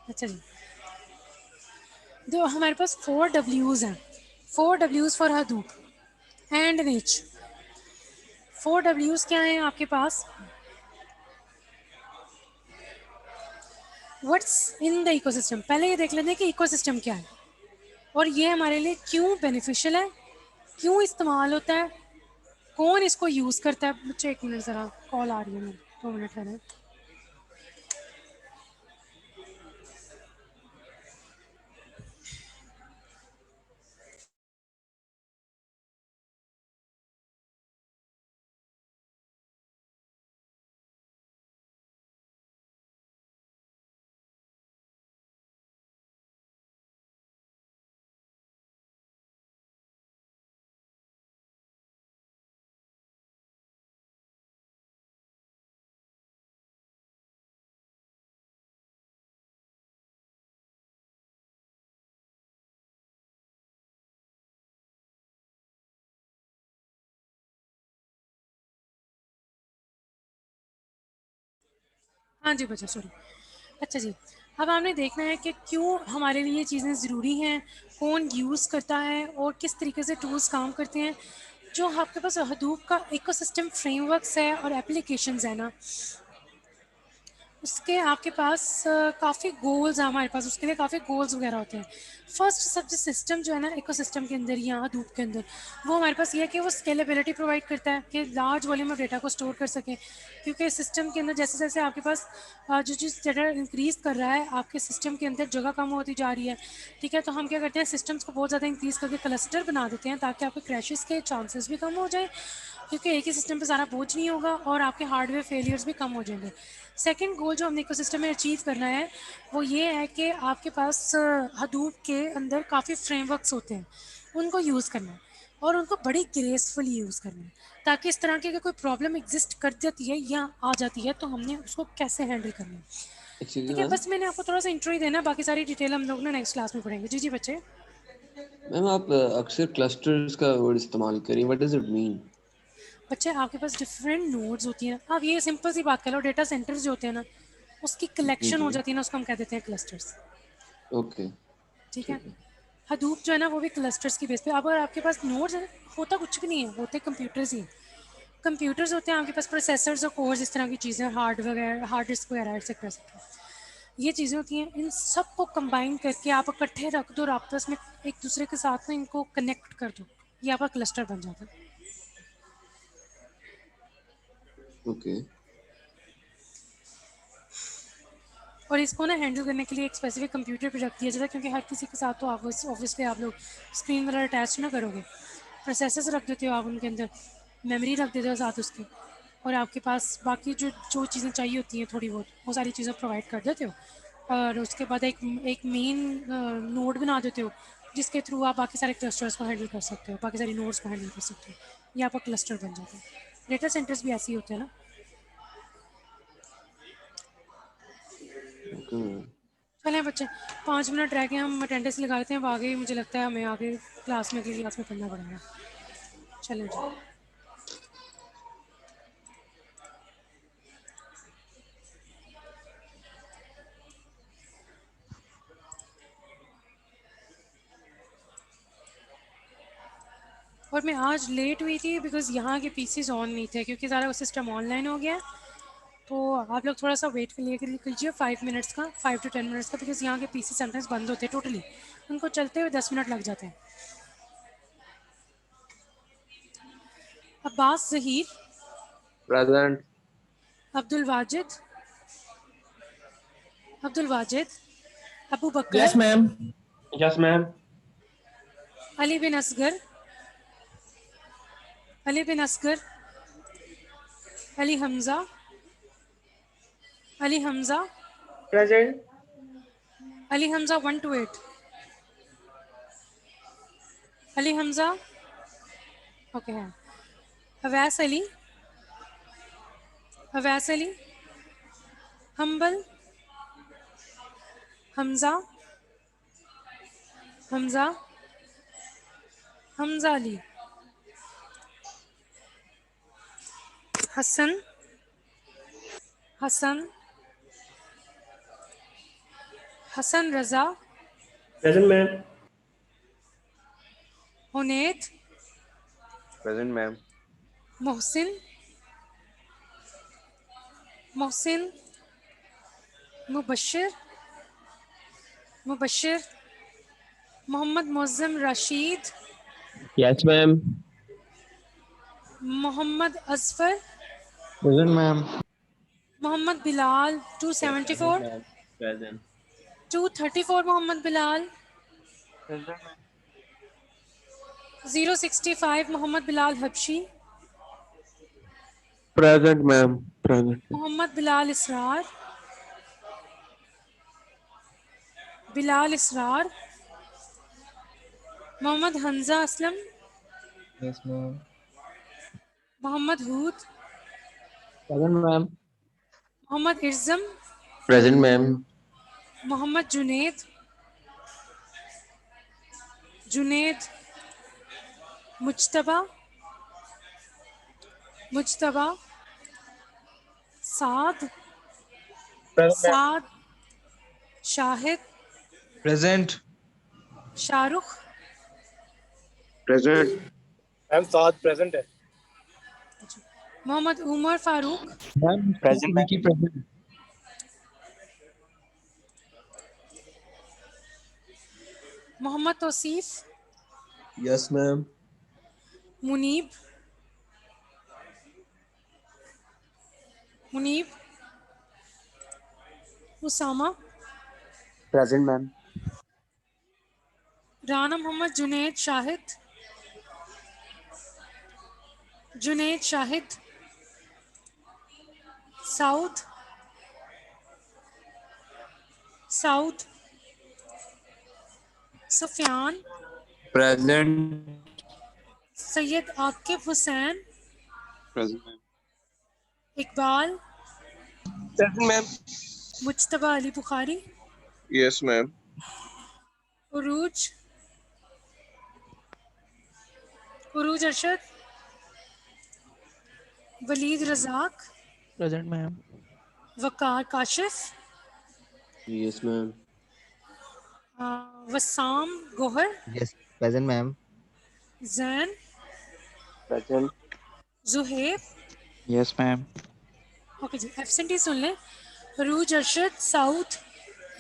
अच्छा जी, तो हमारे पास 4 Ws हैं। 4 Ws फॉर हदूप एंड नीच। 4 Ws क्या हैं आपके पास? What's in the ecosystem. पहले ये देख लेते हैं कि इकोसिस्टम क्या है और ये हमारे लिए क्यों बेनिफिशियल है, क्यों इस्तेमाल होता है, कौन इसको यूज़ करता है। बच्चे एक मिनट, ज़रा कॉल आ रही है मेरी, 2 मिनट है। हाँ जी बच्चा, सॉरी। अच्छा जी, अब आपने देखना है कि क्यों हमारे लिए ये चीज़ें ज़रूरी हैं, कौन यूज़ करता है और किस तरीके से टूल्स काम करते हैं। जो आपके पास हडूप का इकोसिस्टम फ्रेमवर्क्स है और एप्लीकेशंस है ना, उसके आपके पास काफ़ी गोल्स हैं, हमारे पास उसके लिए काफ़ी गोल्स वगैरह होते हैं। फर्स्ट सब जो सिस्टम जो है ना इकोसिस्टम के अंदर या हडूप के अंदर, वो हमारे पास ये है कि वो स्केलेबिलिटी प्रोवाइड करता है कि लार्ज वॉल्यूम ऑफ डेटा को स्टोर कर सके। क्योंकि सिस्टम के अंदर जैसे जैसे आपके पास जो चीज़ डेटा इंक्रीज़ कर रहा है, आपके सिस्टम के अंदर जगह कम होती जा रही है, ठीक है। तो हम क्या करते हैं, सिस्टम्स को बहुत ज़्यादा इंक्रीज़ करके क्लस्टर बना देते हैं ताकि आपके क्रैशेस के चांसेस भी कम हो जाए, क्योंकि एक ही सिस्टम पे सारा बोझ नहीं होगा और आपके हार्डवेयर फेलियर्स भी कम हो जाएंगे। सेकंड गोल जो हमने इकोसिस्टम में अचीव करना है वो ये है कि आपके पास हडूप के अंदर काफ़ी फ्रेमवर्क्स होते हैं, उनको यूज़ करना है और उनको बड़ी ग्रेसफुली यूज़ करना है, ताकि इस तरह की अगर कोई प्रॉब्लम एग्जिस्ट कर जाती है या आ जाती है तो हमने उसको कैसे हैंडल करना है। एक्सक्यूज ठीक मी है, मैम। बस मैंने आपको थोड़ा सा इंट्रो ही देना, बाकी सारी डिटेल हम लोग ना नेक्स्ट क्लास में पढ़ेंगे। जी जी बच्चे। मैम आप अक्सर क्लस्टर्स का वर्ड इस्तेमाल करें, व्हाट डज इट मीन? बच्चे आपके पास डिफरेंट नोड्स होती हैं। आप ये सिंपल सी बात कर लो, डेटा सेंटर्स जो होते हैं ना, उसकी जी कलेक्शन हो जी। जाती है ना, उसको हम कह देते हैं क्लस्टर्स। ओके। ठीक है। ठीक है। हडूप जो है ना वो भी क्लस्टर्स की बेस पे, अब अगर आपके पास नोड्स है, होता कुछ भी नहीं है, होते कंप्यूटर्स ही हैं। कंप्यूटर्स होते हैं आपके पास, प्रोसेसर्स और कोर्स, इस तरह की चीज़ें, हार्ड वगैरह, हार्ड डिस्क वगैरह ऐसे कर सकते हैं। ये चीज़ें होती हैं, इन सब को कंबाइन करके आप इकट्ठे रख दो और आपस में एक दूसरे के साथ में इनको कनेक्ट कर दो, ये आपका क्लस्टर बन जाता है। ओके। और इसको ना हैंडल करने के लिए एक स्पेसिफिक कंप्यूटर पे रख दिया जाता है, क्योंकि हर किसी के साथ तो आप ऑब्वियसली आप लोग स्क्रीन वगैरह अटैच ना करोगे। प्रोसेसर्स रख देते हो आप उनके अंदर, मेमोरी रख देते हो साथ उसके, और आपके पास बाकी जो जो चीज़ें चाहिए होती हैं थोड़ी बहुत, वो सारी चीज़ें प्रोवाइड कर देते हो। और उसके बाद एक एक मेन नोड बना देते हो जिसके थ्रू आप बाकी सारे क्लस्टर्स को हैंडल कर सकते हो, बाकी सारी नोड्स को हैंडल कर सकते हो। ये आपका क्लस्टर बन जाता है। डेटा सेंटर्स भी ऐसे ही होते हैं ना। Okay ma'am. चलें बच्चे, 5 मिनट रह गए, हम अटेंडेंस लगा लेते हैं। अब आगे मुझे लगता है हमें आगे क्लास में, अगली क्लास में पढ़ना पड़ेगा। चलें जी। और मैं आज लेट हुई थी बिकॉज़ यहाँ के पीसीज ऑन नहीं थे, क्योंकि सारा सिस्टम ऑनलाइन हो गया है। तो आप लोग थोड़ा सा वेट के लिए कीजिए 5 मिनट्स का, 5 to 10 मिनट्स का, बिकॉज़ यहाँ के पीसी समटाइम्स बंद होते हैं टोटली, उनको चलते हुए 10 मिनट लग जाते हैं। Abbas Zaheer, present. Abdul Wajid, Abdul Wajid, Abu yes Bakar, ma'am. Yes ma'am. Ali bin Asghar, Ali bin Asghar, Ali Hamza, Ali Hamza, present. Ali Hamza 1 to 8, Ali Hamza, okay है। अवैस अली, अवैस अली, हम्बल, Hamza, Hamza, Hamza Ali, Hasan, Hasan, Hasan Raza, present ma'am. Hunaid, present ma'am. Mohsin, Mohsin, Mubashir, Mubashir, Mohammad Muazzam Rashid, yes ma'am. Mohammad Azfar, present ma'am. Mohammad Bilal 274, present. 234 Mohammad Bilal, 065 Mohammad Bilal Habshi, present ma'am, present. Mohammad Bilal Israr, Bilal Israr, Mohammad Hamza Aslam, yes ma'am. Mohammad Hood, present ma'am. Mohammad Irzam, present ma'am. Mohammad Junaid, Junaid, Mujtaba, Mujtaba, Saad, Saad, Shahid, present. Shahrukh, present. Ma'am Saad present है। Mohammad Umar Farooq, ma'am present Vicky present. Mohammad Tauseef, yes ma'am. Munib, Usama, present ma'am. Rana Mohammad Junaid Shahid, Saud, Sufiyan, present. Syed Aqib Hussain, present ma'am. Iqbal, present ma'am. Mujtaba Ali Bukhari, yes ma'am. Urooj Arshad, Waleed Razzaq, present ma'am. Waqar Kashif, yes ma'am. Wasam Gohar, yes present ma'am. Zain, present. Zuhaib. Yes ma'am. Okay जी, absentee सुन लें। उरूज अरशद, साउद,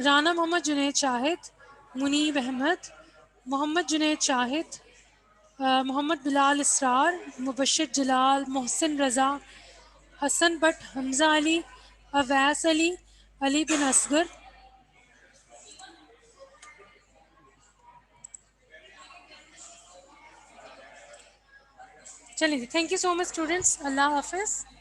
राना मोहम्मद जुनैद शाहिद, मुनीब अहमद, मोहम्मद जुनैद शाहिद, मोहम्मद बिलाल इसरार, मुबशिर जलाल, मोहसिन रज़ा, हसन बट, हमजा अली, अवैस अली, अली बिन असगर। चलिए, thank you so much students, अल्लाह हाफिज़।